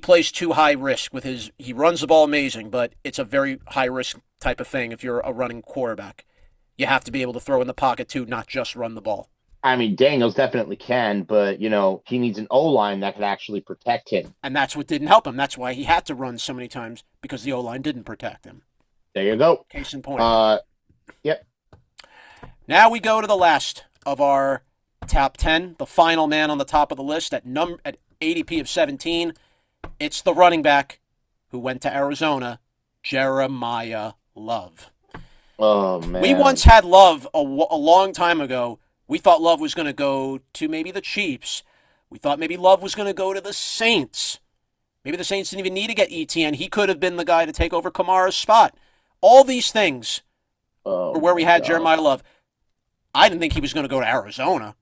plays too high risk with he runs the ball amazing, but it's a very high risk type of thing if you're a running quarterback. You have to be able to throw in the pocket too, not just run the ball. I mean, Daniels definitely can, but he needs an O-line that can actually protect him. And that's what didn't help him. That's why he had to run so many times, because the O-line didn't protect him. There you go. Case in point. Yep. Now we go to the last of our top 10, the final man on the top of the list at ADP of 17. It's the running back who went to Arizona, Jeremiah Love. Oh, man. We once had Love a long time ago. We thought Love was going to go to maybe the Chiefs. We thought maybe Love was going to go to the Saints. Maybe the Saints didn't even need to get ETN. He could have been the guy to take over Kamara's spot. All these things were where we had Jeremiah Love. I didn't think he was going to go to Arizona.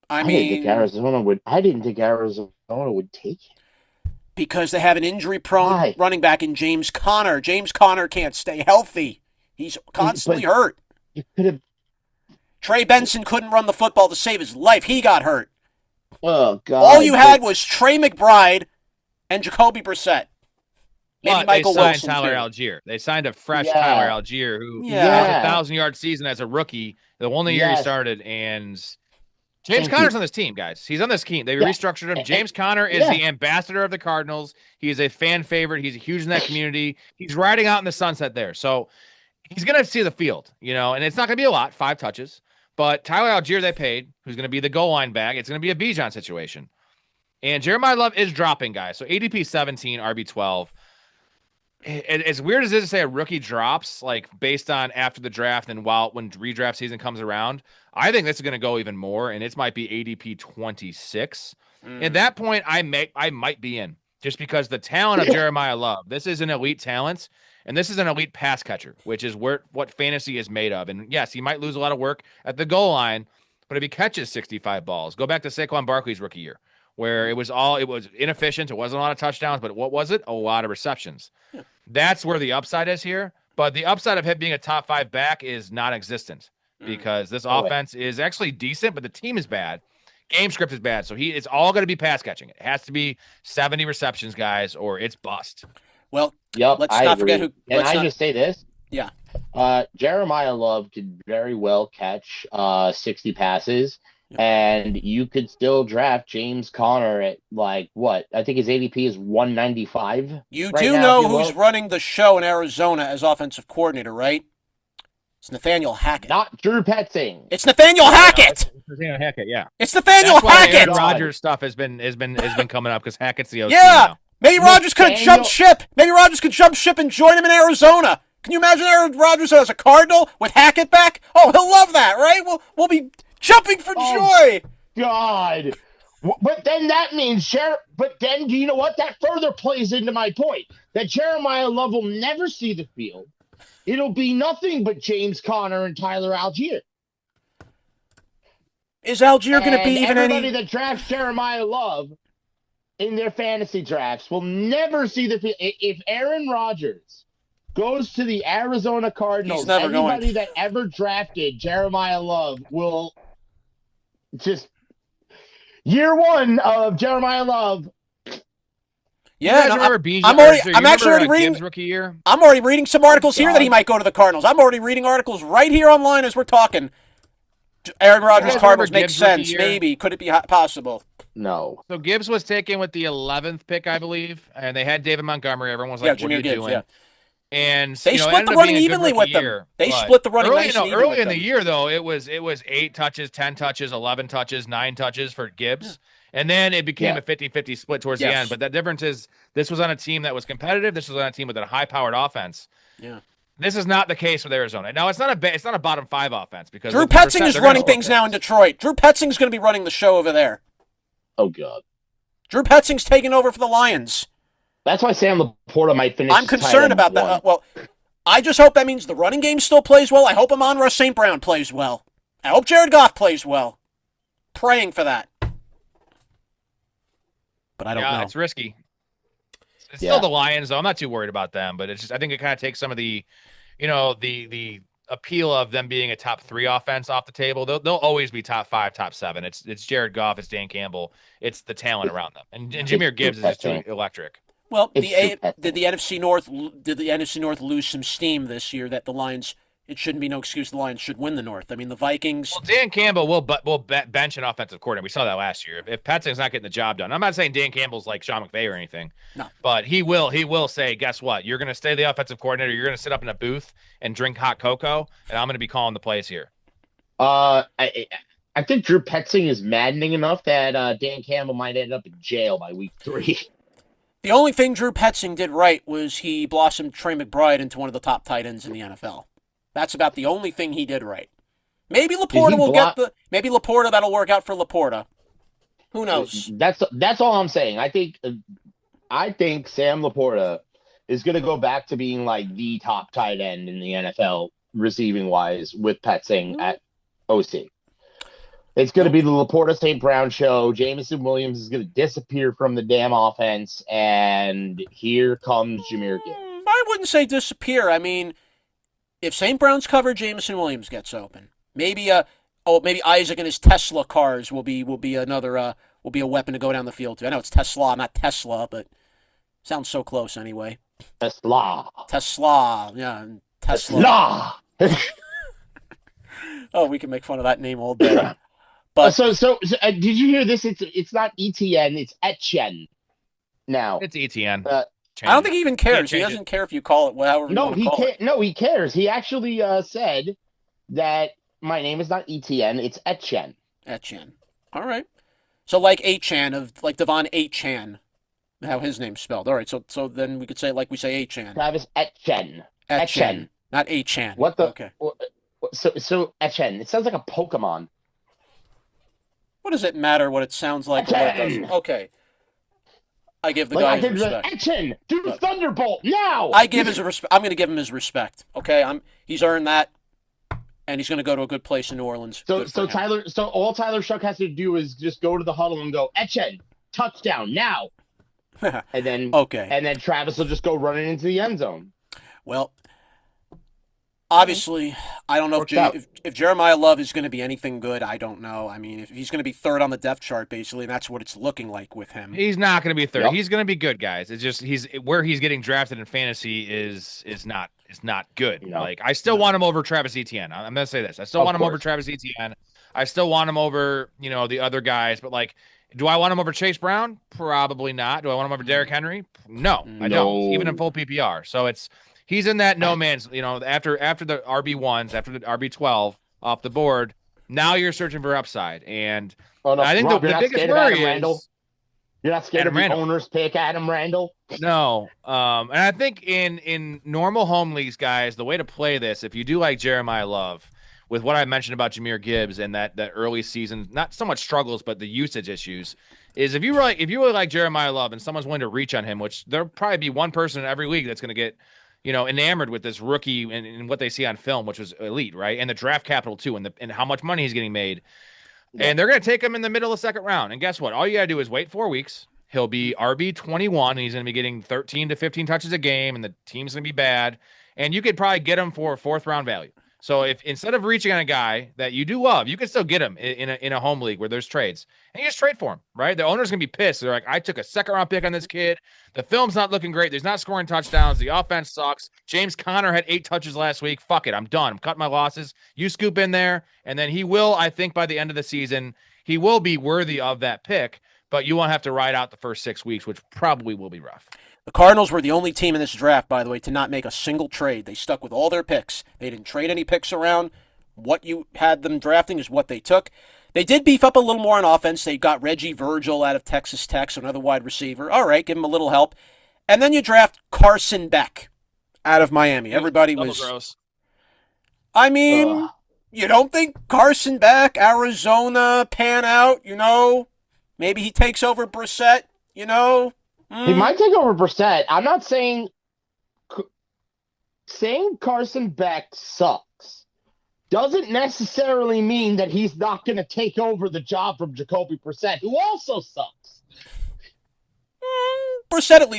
I didn't think Arizona would take him. Because they have an injury-prone running back in James Conner. James Conner can't stay healthy. He's constantly hurt. You could have. Trey Benson couldn't run the football to save his life. He got hurt. Oh, God. All you had was Trey McBride and Jacoby Brissett. Maybe Michael Wilson. They Wilson, signed Tyler too. Algier. They signed a fresh Tyler Algier who has a 1,000-yard season as a rookie. The only year he started, and James Thank Conner's you. on this team, guys. He's on this team. They Yeah. restructured him. James Conner is the ambassador of the Cardinals. He is a fan favorite. He's huge in that community. He's riding out in the sunset there. So he's going to see the field, and it's not going to be a lot, 5 touches. But Tyler Algier they paid, who's going to be the goal line back. It's going to be a Bijan situation. And Jeremiah Love is dropping, guys. So ADP 17, RB 12. As weird as it is to say a rookie drops, like based on after the draft and when redraft season comes around, I think this is going to go even more, and it might be ADP 26. At that point, I might be in, just because the talent of Jeremiah Love. This is an elite talent, and this is an elite pass catcher, which is what fantasy is made of. And yes, he might lose a lot of work at the goal line, but if he catches 65 balls, go back to Saquon Barkley's rookie year, where it was inefficient. It wasn't a lot of touchdowns, but what was it? A lot of receptions. Yeah. That's where the upside is here. But the upside of him being a top 5 back is non-existent because this offense is actually decent, but the team is bad. Game script is bad. So it's all going to be pass catching. It has to be 70 receptions, guys, or it's bust. Well, yep, let's not forget who. And just say this? Yeah. Jeremiah Love could very well catch 60 passes. And you could still draft James Conner at what? I think his ADP is 195. You do know who's running the show in Arizona as offensive coordinator, right? It's Nathaniel Hackett. Not Drew Petzing. It's Nathaniel Hackett. It's Nathaniel Hackett, yeah. It's Nathaniel That's why Hackett. Aaron Rodgers stuff has been coming up because Hackett's the OC. Yeah. Now. Maybe Rodgers could have jumped ship. Maybe Rodgers could jump ship and join him in Arizona. Can you imagine Aaron Rodgers as a Cardinal with Hackett back? Oh, he'll love that, right? We'll be jumping for joy. God. But then that means, but then you know what? That further plays into my point that Jeremiah Love will never see the field. It'll be nothing but James Conner and Tyler Algier. Is Algier going to be even everybody that drafts Jeremiah Love in their fantasy drafts will never see the field. If Aaron Rodgers goes to the Arizona Cardinals, everybody that ever drafted Jeremiah Love will just year one of Jeremiah Love. Yeah, I'm already reading rookie year. I'm already reading some articles here that he might go to the Cardinals. I'm already reading articles right here online as we're talking. Aaron Rodgers Cardinals makes sense. Maybe could it be possible? No. So Gibbs was taken with the 11th pick, I believe, and they had David Montgomery. Everyone was like, "What are you doing?" Yeah. And they split the running evenly with them. They split the running early in the year, though. It was 8 touches, 10 touches, 11 touches, 9 touches for Gibbs. Yeah. And then it became a 50-50 split towards the end. But the difference is this was on a team that was competitive. This was on a team with a high-powered offense. Yeah. This is not the case with Arizona. Now, it's not a bottom 5 offense because Drew Petzing is running things now in Detroit. Drew Petzing's going to be running the show over there. Oh, God. Drew Petzing's taking over for the Lions. That's why Sam Laporta might finish. I'm concerned about that. Well, I just hope that means the running game still plays well. I hope Amon-Ra St. Brown plays well. I hope Jared Goff plays well. Praying for that. But I don't know. It's risky. It's still the Lions, though. I'm not too worried about them, but it's just I think it kind of takes some of the, the appeal of them being a top 3 offense off the table. They'll always be top 5, top 7. It's Jared Goff, it's Dan Campbell, it's the talent around them, and Jahmyr Gibbs is just too electric. Well, did the NFC North lose some steam this year that the Lions? It shouldn't be no excuse the Lions should win the North. I mean, the Vikings. Well, Dan Campbell will bench an offensive coordinator. We saw that last year. If Petzing's not getting the job done, I'm not saying Dan Campbell's like Sean McVay or anything. No. But he will say, guess what? You're going to stay the offensive coordinator. You're going to sit up in a booth and drink hot cocoa, and I'm going to be calling the plays here. I think Drew Petzing is maddening enough that Dan Campbell might end up in jail by week 3. The only thing Drew Petzing did right was he blossomed Trey McBride into one of the top tight ends in the NFL. That's about the only thing he did right. Maybe Laporta will get the. Maybe Laporta that'll work out for Laporta. Who knows? That's all I'm saying. I think Sam Laporta is going to go back to being like the top tight end in the NFL receiving wise with Petzing at OC. It's going to be the Laporta St. Brown show. Jameson Williams is going to disappear from the damn offense, and here comes Jahmyr Gibbs. I wouldn't say disappear. I mean, if St. Brown's covered, Jameson Williams gets open. Maybe Isaac and his Tesla cars will be another will be a weapon to go down the field to. I know it's Tesla, not Tesla, but sounds so close anyway. Tesla, yeah, Tesla. Oh, we can make fun of that name all day. But did you hear this? It's not ETN, it's Etienne now. It's ETN. I don't think he even cares. He change doesn't care if you call it however you want to call it. No, he cares. he actually said that my name is not ETN, it's Etienne. Etienne. All right. So like Achan of like Devon Achan, how his name's spelled. All right. So then we could say it like we say Achan. Travis Etienne. Etienne, not Achan. What the? Okay. So Etienne. It sounds like a Pokemon. What does it matter what it sounds like? Or what it doesn't? Okay. I give the Like, guy I his could respect. Etienne, do Thunderbolt now. I'm going to give him his respect. Okay. He's earned that, and he's going to go to a good place in New Orleans. So all Tyler Shuck has to do is just go to the huddle and go, Etienne, touchdown now. And then and then Travis will just go running into the end zone. Well, obviously, I don't know if Jeremiah Love is going to be anything good. I don't know. I mean, if he's going to be third on the depth chart, basically, and that's what it's looking like with him. He's not going to be third. Yep. He's going to be good, guys. It's just where he's getting drafted in fantasy is not good. No. Like, I still want him over Travis Etienne. I'm going to say this. I still want him over Travis Etienne. I still want him over, the other guys, but like, do I want him over Chase Brown? Probably not. Do I want him over Derrick Henry? No, I don't. Even in full PPR. So he's in that no man's, after the RB1s, after the RB12 off the board, now you're searching for upside. And I think the biggest worry is you're not scared of the owner's pick, Adam Randall? No. And I think in normal home leagues, guys, the way to play this, if you do like Jeremiah Love, with what I mentioned about Jahmyr Gibbs and that early season, not so much struggles, but the usage issues, is if you really like Jeremiah Love and someone's willing to reach on him, which there'll probably be one person in every league that's going to get, enamored with this rookie and what they see on film, which was elite, right? And the draft capital too, and how much money he's getting made. Yeah. And they're going to take him in the middle of the second round. And guess what? All you got to do is wait 4 weeks. He'll be RB21, and he's going to be getting 13 to 15 touches a game, and the team's going to be bad. And you could probably get him for a fourth round value. So if instead of reaching on a guy that you do love, you can still get him in a home league where there's trades, and you just trade for him, right? The owner's gonna be pissed. They're like, I took a second round pick on this kid. The film's not looking great. There's not scoring touchdowns. The offense sucks. James Conner had 8 touches last week. Fuck it, I'm done. I'm cutting my losses. You scoop in there, and then he will. I think by the end of the season, he will be worthy of that pick. But you won't have to ride out the first 6 weeks, which probably will be rough. The Cardinals were the only team in this draft, by the way, to not make a single trade. They stuck with all their picks. They didn't trade any picks around. What you had them drafting is what they took. They did beef up a little more on offense. They got Reggie Virgil out of Texas Tech, so another wide receiver. All right, give him a little help. And then you draft Carson Beck out of Miami. Everybody was gross. I mean, you don't think Carson Beck, Arizona, pan out, Maybe he takes over Brissett, He might take over Brissett. I'm not saying Carson Beck sucks doesn't necessarily mean that he's not going to take over the job from Jacoby Brissett, who also sucks. Brissett at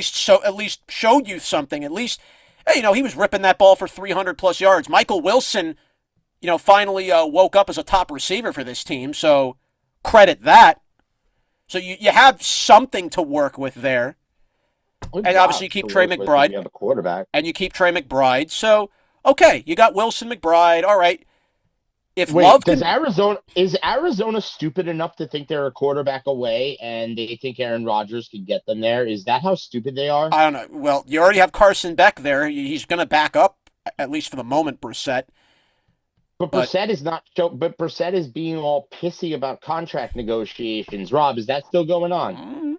least showed you something. At least, he was ripping that ball for 300 plus yards. Michael Wilson, finally woke up as a top receiver for this team. So credit that. So you have something to work with there. And obviously you keep Trey McBride. You have a quarterback. And you keep Trey McBride. So, okay, you got Wilson McBride. All right. Is Arizona stupid enough to think they're a quarterback away and they think Aaron Rodgers could get them there? Is that how stupid they are? I don't know. Well, you already have Carson Beck there. He's going to back up, at least for the moment, Brissett. But Brissett is not. But Brissett is being all pissy about contract negotiations. Rob, is that still going on?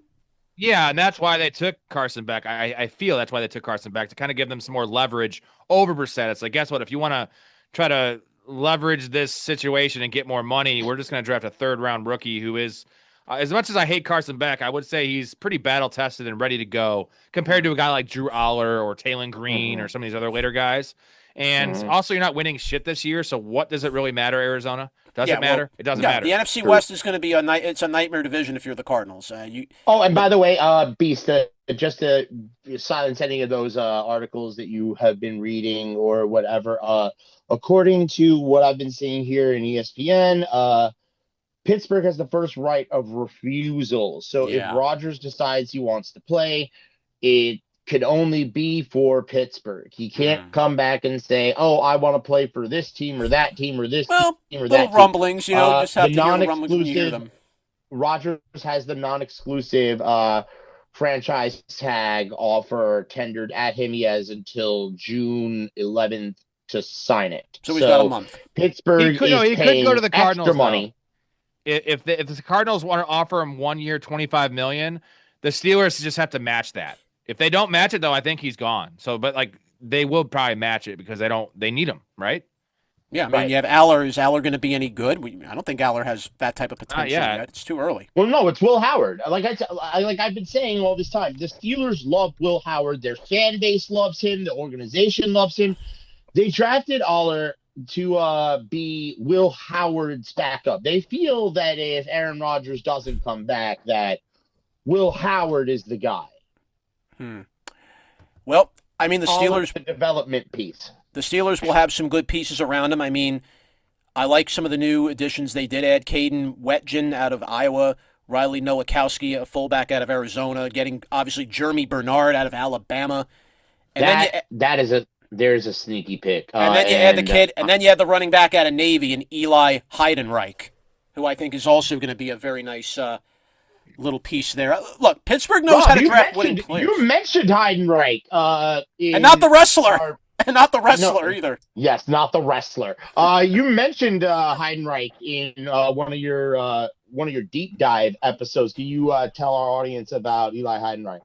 Yeah, and that's why they took Carson Beck. I feel that's why they took Carson Beck, to kind of give them some more leverage over Brissett. It's like, guess what? If you want to try to leverage this situation and get more money, we're just going to draft a third-round rookie who is, as much as I hate Carson Beck, I would say he's pretty battle-tested and ready to go compared to a guy like Drew Aller or Taylon Green or some of these other later guys. And also, you're not winning shit this year, so what does it really matter, Arizona? Does it matter? Well, it doesn't matter. The NFC West is going to be it's a nightmare division if you're the Cardinals. And by the way, Beast, just to silence any of those articles that you have been reading or whatever, according to what I've been seeing here in ESPN, Pittsburgh has the first right of refusal. So if Rodgers decides he wants to play, it could only be for Pittsburgh. He can't come back and say, "Oh, I want to play for this team or that team or this Well, team or little that rumblings, you know, you just have the to hear the rumblings when you hear non-exclusive them. Rogers has the non-exclusive franchise tag offer tendered at him. He has until June 11th to sign it. So he's got a month. Pittsburgh he could go to the Cardinals, extra money. If the Cardinals want to offer him 1 year, $25 million, the Steelers just have to match that. If they don't match it, though, I think he's gone. So, but like they will probably match it because they need him, right? Yeah, I mean, you have Aller. Is Aller going to be any good? I don't think Aller has that type of potential yet. It's too early. Well, no, it's Will Howard. Like I've been saying all this time, the Steelers love Will Howard. Their fan base loves him. The organization loves him. They drafted Aller to be Will Howard's backup. They feel that if Aaron Rodgers doesn't come back, that Will Howard is the guy. Well, I mean, the Steelers the development piece. The Steelers will have some good pieces around him. I mean, I like some of the new additions they did add. Caden Wetjen out of Iowa, Riley Nowakowski, a fullback out of Arizona, getting obviously Jeremy Bernard out of Alabama. And there's a sneaky pick. And then you add the kid, and then you add the running back out of Navy and Eli Heidenreich, who I think is also going to be a very nice little piece there. Look, Pittsburgh knows how to draft winning players. You mentioned Heidenreich. And not the wrestler. And not the wrestler either. Yes, not the wrestler. You mentioned Heidenreich in one of your deep dive episodes. Can you tell our audience about Eli Heidenreich?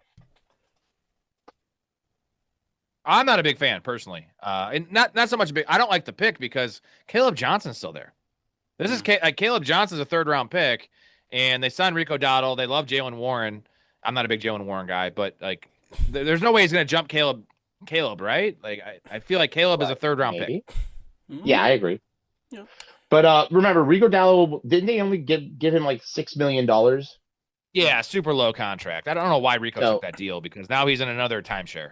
I'm not a big fan personally, and not so much big. I don't like the pick because Caleb Johnson's still there. This is Caleb Johnson's a 3rd-round pick, and they signed Rico Dowdle. They love Jalen Warren. I'm not a big Jalen Warren guy, but like, there's no way he's going to jump Caleb, right? Like, I feel like Caleb is a 3rd-round pick. Yeah, I agree. Yeah. But remember, Rico Dowdle, didn't they only give him like $6 million? Yeah, super low contract. I don't know why Rico took that deal because now he's in another timeshare.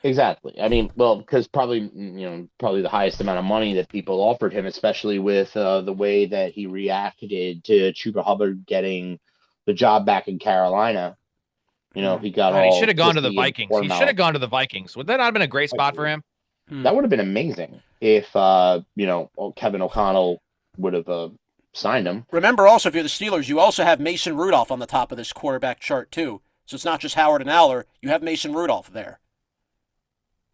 Exactly. I mean, well, because probably the highest amount of money that people offered him, especially with the way that he reacted to Chuba Hubbard getting the job back in Carolina. He got he should have gone to the Vikings. He should have gone to the Vikings. Would that not have been a great spot for him? That would have been amazing if Kevin O'Connell would have signed him. Remember, also, if you're the Steelers, you also have Mason Rudolph on the top of this quarterback chart too. So it's not just Howard and Aller. You have Mason Rudolph there.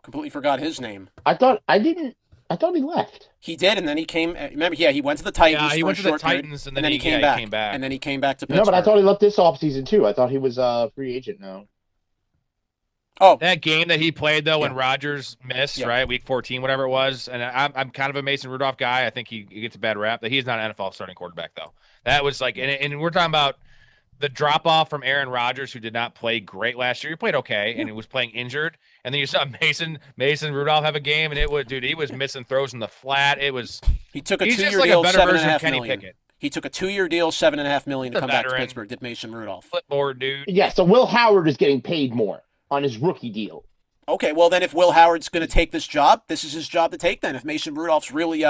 Completely forgot his name. I thought he left. He did, and then he came. Remember, he went to the Titans. Yeah, he for went a to the short Titans, period, and then he came back. And then he came back to Pittsburgh. No, but I thought he left this offseason too. I thought he was a free agent now. Oh, that game that he played though when Rodgers missed, right, week 14, whatever it was. And I'm kind of a Mason Rudolph guy. I think he gets a bad rap. That he's not an NFL starting quarterback though. That was like, and we're talking about the drop off from Aaron Rodgers, who did not play great last year. He played okay, and he was playing injured. And then you saw Mason Rudolph have a game, and he was missing throws in the flat. He took a 2-year like deal, a better version of Kenny Pickett. He took a 2-year deal, $7.5 million to come back to Pittsburgh. Did Mason Rudolph? Flipboard, dude. Yeah, so Will Howard is getting paid more on his rookie deal. Okay, well then, if Will Howard's going to take this job, this is his job to take. Then, if Mason Rudolph's really,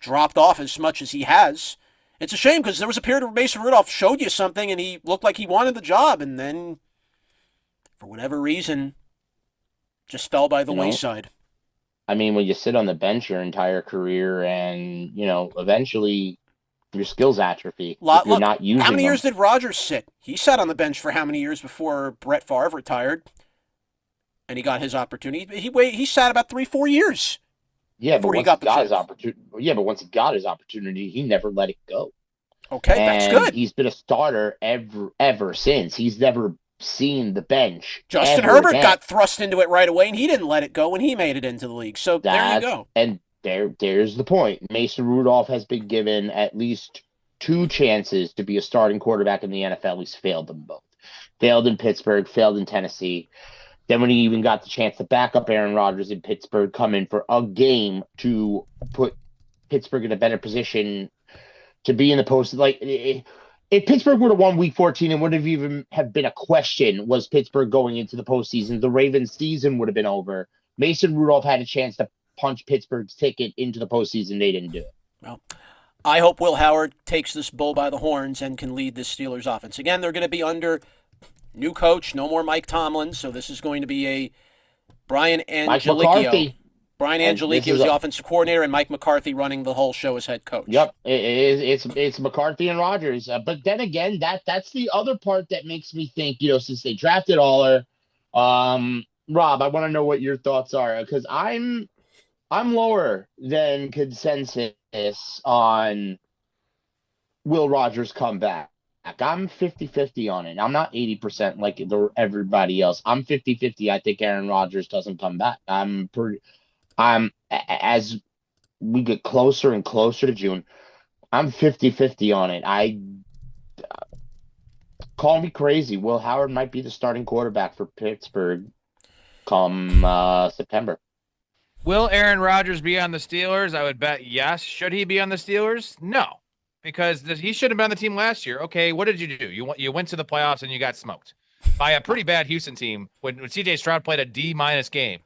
dropped off as much as he has. It's a shame because there was a period where Mason Rudolph showed you something and he looked like he wanted the job, and then, for whatever reason, just fell by the wayside. I mean, when you sit on the bench your entire career and, eventually your skills atrophy. You're not using how many them. years did Rodgers sit? He sat on the bench for how many years before Brett Favre retired? And he got his opportunity. He sat about 3-4 years. Yeah, but once he got his opportunity. Yeah, but once he got his opportunity, he never let it go. Okay, that's good. He's been a starter ever since. He's never seen the bench. Justin Herbert got thrust into it right away, and he didn't let it go when he made it into the league. So there you go. And there's the point. Mason Rudolph has been given at least 2 chances to be a starting quarterback in the NFL. He's failed them both. Failed in Pittsburgh, failed in Tennessee. Then when he even got the chance to back up Aaron Rodgers in Pittsburgh, come in for a game to put Pittsburgh in a better position to be in the post. Like, if Pittsburgh would have won Week 14, it wouldn't even have been a question, was Pittsburgh going into the postseason. The Ravens' season would have been over. Mason Rudolph had a chance to punch Pittsburgh's ticket into the postseason. They didn't do it. Well, I hope Will Howard takes this bull by the horns and can lead this Steelers offense. Again, they're going to be under new coach, no more Mike Tomlin, so this is going to be a Brian Mike Angelicchio. McCarthy. Brian And this Angelicchio is is the offensive coordinator, and Mike McCarthy running the whole show as head coach. Yep, it's McCarthy and Rodgers. But then again, that's the other part that makes me think, since they drafted Aller, Rob, I want to know what your thoughts are, because I'm lower than consensus on will Rodgers come back. I'm 50-50 on it. I'm not 80% like everybody else. I'm 50-50. I think Aaron Rodgers doesn't come back. As we get closer and closer to June, I'm 50-50 on it. Call me crazy. Will Howard might be the starting quarterback for Pittsburgh come September. Will Aaron Rodgers be on the Steelers? I would bet yes. Should he be on the Steelers? No, because he should have been on the team last year. Okay, what did you do? You went to the playoffs and you got smoked by a pretty bad Houston team when C.J. Stroud played a D- game.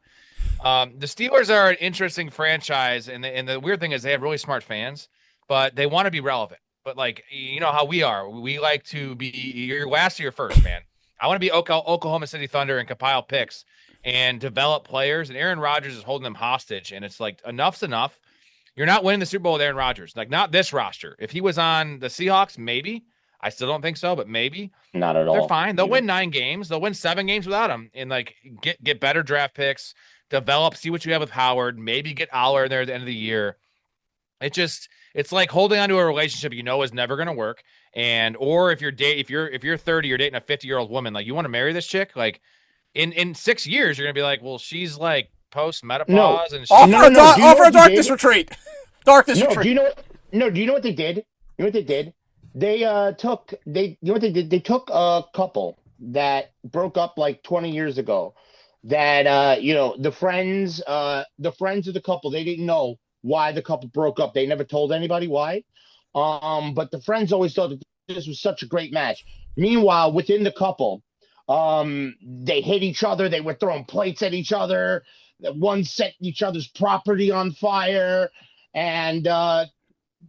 The Steelers are an interesting franchise, and the weird thing is they have really smart fans, but they want to be relevant. But like, you know how we are. We like to be your last or your first, man. I want to be Oklahoma City Thunder and compile picks and develop players. And Aaron Rodgers is holding them hostage. And it's like, enough's enough. You're not winning the Super Bowl with Aaron Rodgers. Like, not this roster. If he was on the Seahawks, maybe. I still don't think so, but maybe. Not at all. They're fine. They'll win 9 games. They'll win 7 games without him. And like, get better draft picks. Develop, see what you have with Howard, maybe get Aller in there at the end of the year. It's like holding on to a relationship is never going to work. Or if you're 30, you're dating a 50-year-old woman, like you want to marry this chick, like in 6 years, you're going to be like, well, she's like post menopause and offer a darkness retreat. Darkness retreat. Do you know what they did? You know what they did? They took a couple that broke up like 20 years ago. That the friends of the couple, they didn't know why the couple broke up. They never told anybody why. But the friends always thought that this was such a great match. Meanwhile, within the couple, they hit each other. They were throwing plates at each other. One set each other's property on fire, and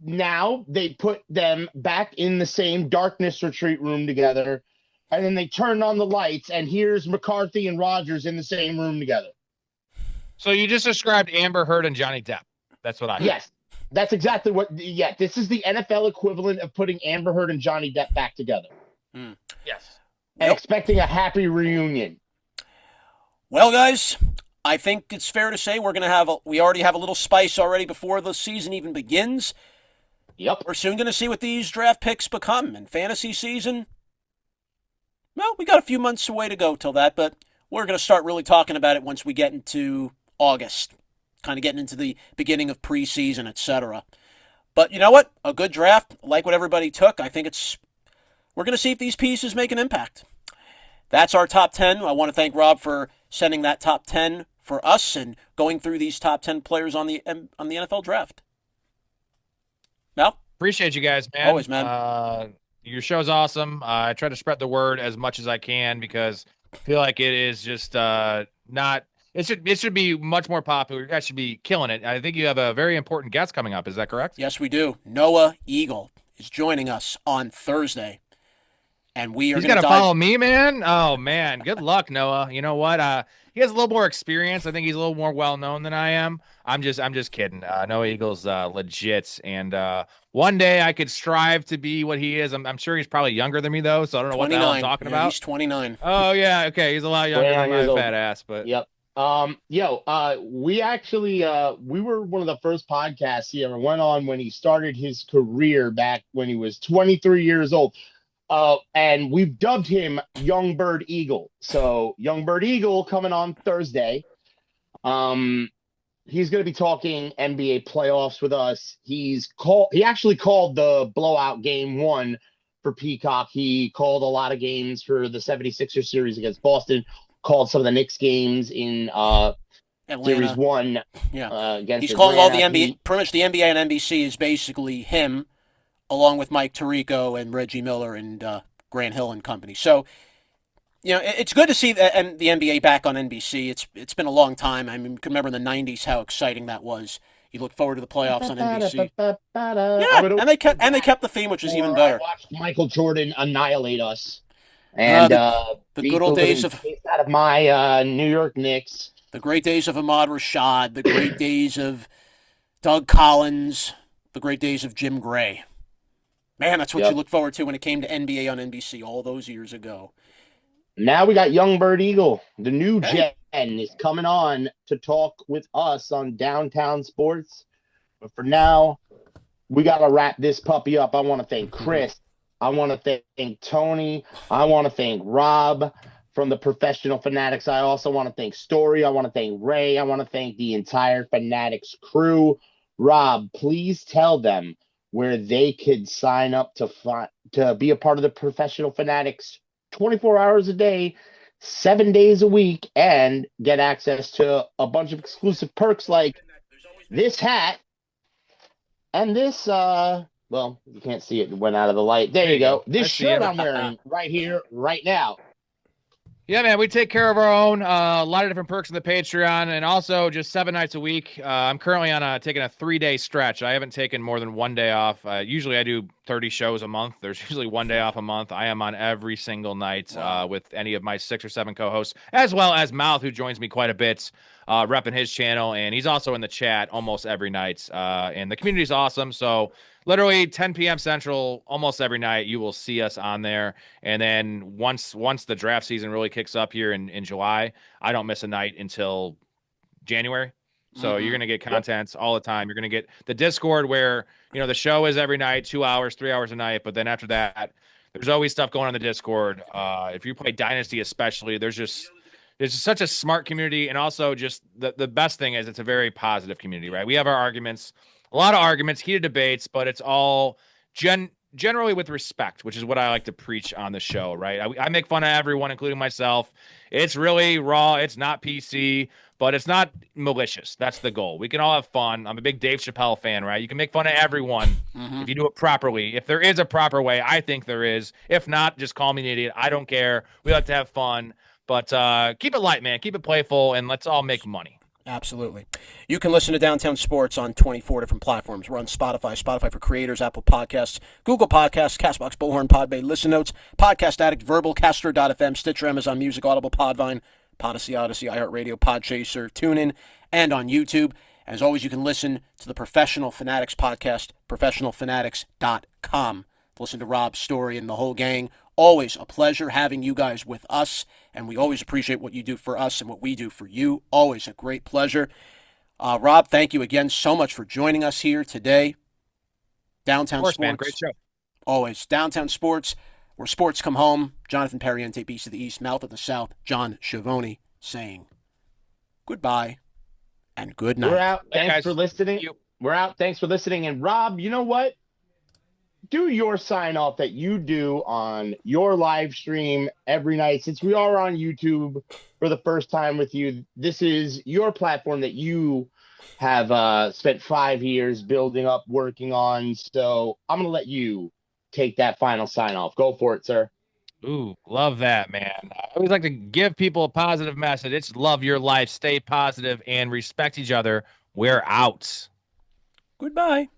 now they put them back in the same darkness retreat room together. And then they turn on the lights, and here's McCarthy and Rodgers in the same room together. So you just described Amber Heard and Johnny Depp. That's what I heard. Yes, that's exactly what. Yeah, this is the NFL equivalent of putting Amber Heard and Johnny Depp back together. Yes. And expecting a happy reunion. Well, guys, I think it's fair to say we already have a little spice already before the season even begins. Yep. We're soon going to see what these draft picks become in fantasy season. Well, we got a few months away to go till that, but we're going to start really talking about it once we get into August, kind of getting into the beginning of preseason, etc. But you know what? A good draft, like what everybody took. I think we're going to see if these pieces make an impact. That's our top 10. I want to thank Rob for sending that top 10 for us and going through these top 10 players on the NFL draft. Mel? Appreciate you guys, man. Always, man. Your show's awesome. I try to spread the word as much as I can because I feel like it is just not. It should be much more popular. You guys should be killing it. I think you have a very important guest coming up. Is that correct? Yes, we do. Noah Eagle is joining us on Thursday, and we are. He's gonna follow me, man. Oh man, good luck, Noah. You know what? He has a little more experience. I think he's a little more well known than I am. I'm just kidding. Noah Eagle's legit, and one day I could strive to be what he is. I'm sure he's probably younger than me though, so I don't know what the hell I'm talking about. He's 29. Oh yeah, okay, he's a lot younger than my fat ass, but yep. We actually we were one of the first podcasts he ever went on when he started his career back when he was 23 years old. And we've dubbed him Young Bird Eagle. So Young Bird Eagle coming on Thursday. He's going to be talking NBA playoffs with us. He actually called the blowout game 1 for Peacock. He called a lot of games for the 76ers series against Boston, called some of the Knicks games in series 1 against He's Atlanta. calling all the NBA, pretty much the NBA and NBC is basically him, along with Mike Tirico and Reggie Miller and Grant Hill and company. So, it's good to see the NBA back on NBC. It's been a long time. I mean, you can remember in the 90s how exciting that was. You look forward to the playoffs on NBC. Yeah, and they kept the theme, which is even better. I watched Michael Jordan annihilate us. And The good beat the old days living of taste out of my New York Knicks. the great days of Ahmad Rashad, the great days of Doug Collins, the great days of Jim Gray. Man, that's what you Yep. look forward to when it came to NBA on NBC all those years ago. Now we got Young Bird Eagle. The new Hey. gen is coming on to talk with us on Downtown Sports. But for now, we got to wrap this puppy up. I want to thank Chris. I want to thank Tony. I want to thank Rob from the Professional Fanatics. I also want to thank Story. I want to thank Ray. I want to thank the entire Fanatics crew. Rob, please tell them where they could sign up to be a part of the Professional Fanatics 24 hours a day, 7 days a week, and get access to a bunch of exclusive perks like this hat and this well, you can't see it. It went out of the light. There you go. This shirt I'm wearing right here, right now. Yeah, man, we take care of our own. A lot of different perks in the Patreon, and also just 7 nights a week. I'm currently on taking a 3-day stretch. I haven't taken more than 1 day off. Usually I do 30 shows a month. There's usually 1 day off a month. I am on every single night with any of my 6 or 7 co-hosts, as well as Mouth, who joins me quite a bit, repping his channel, and he's also in the chat almost every night. And the community is awesome, so literally 10 p.m. Central, almost every night, you will see us on there. And then once the draft season really kicks up here in July, I don't miss a night until January. So you're going to get content all the time. You're going to get the Discord where, the show is every night, 2 hours, 3 hours a night. But then after that, there's always stuff going on in the Discord. If you play Dynasty especially, there's just such a smart community. And also just the best thing is it's a very positive community, right? We have our arguments. A lot of arguments, heated debates, but it's all generally with respect, which is what I like to preach on the show, right? I make fun of everyone, including myself. It's really raw. It's not PC, but it's not malicious. That's the goal. We can all have fun. I'm a big Dave Chappelle fan, right? You can make fun of everyone if you do it properly. If there is a proper way, I think there is. If not, just call me an idiot. I don't care. We like to have fun, but keep it light, man. Keep it playful, and let's all make money. Absolutely. You can listen to Downtown Sports on 24 different platforms. We're on Spotify for Creators, Apple Podcasts, Google Podcasts, CastBox, Bullhorn, Podbay, Listen Notes, Podcast Addict, Verbal, Castro.fm, Stitcher, Amazon Music, Audible, Podvine, Podyssey, iHeartRadio, Podchaser, TuneIn, and on YouTube. As always, you can listen to the Professional Fanatics Podcast, professionalfanatics.com. Listen to Rob's story and the whole gang. Always a pleasure having you guys with us, and we always appreciate what you do for us and what we do for you. Always a great pleasure. Rob, thank you again so much for joining us here today. Downtown Sports, Sports. man. Great show. Always. Downtown Sports, where sports come home. Jonathan Perriente, Beast of the East, Mouth of the South, John Schiavone saying goodbye and good night. We're out. Thanks guys. for listening. We're out. Thanks for listening. And Rob, you know what? Do your sign off that you do on your live stream every night. Since we are on YouTube for the first time with you, this is your platform that you have spent 5 years building up, working on. So I'm going to let you take that final sign off. Go for it, sir. Ooh, love that, man. I always like to give people a positive message. It's love your life, stay positive, and respect each other. We're out. Goodbye.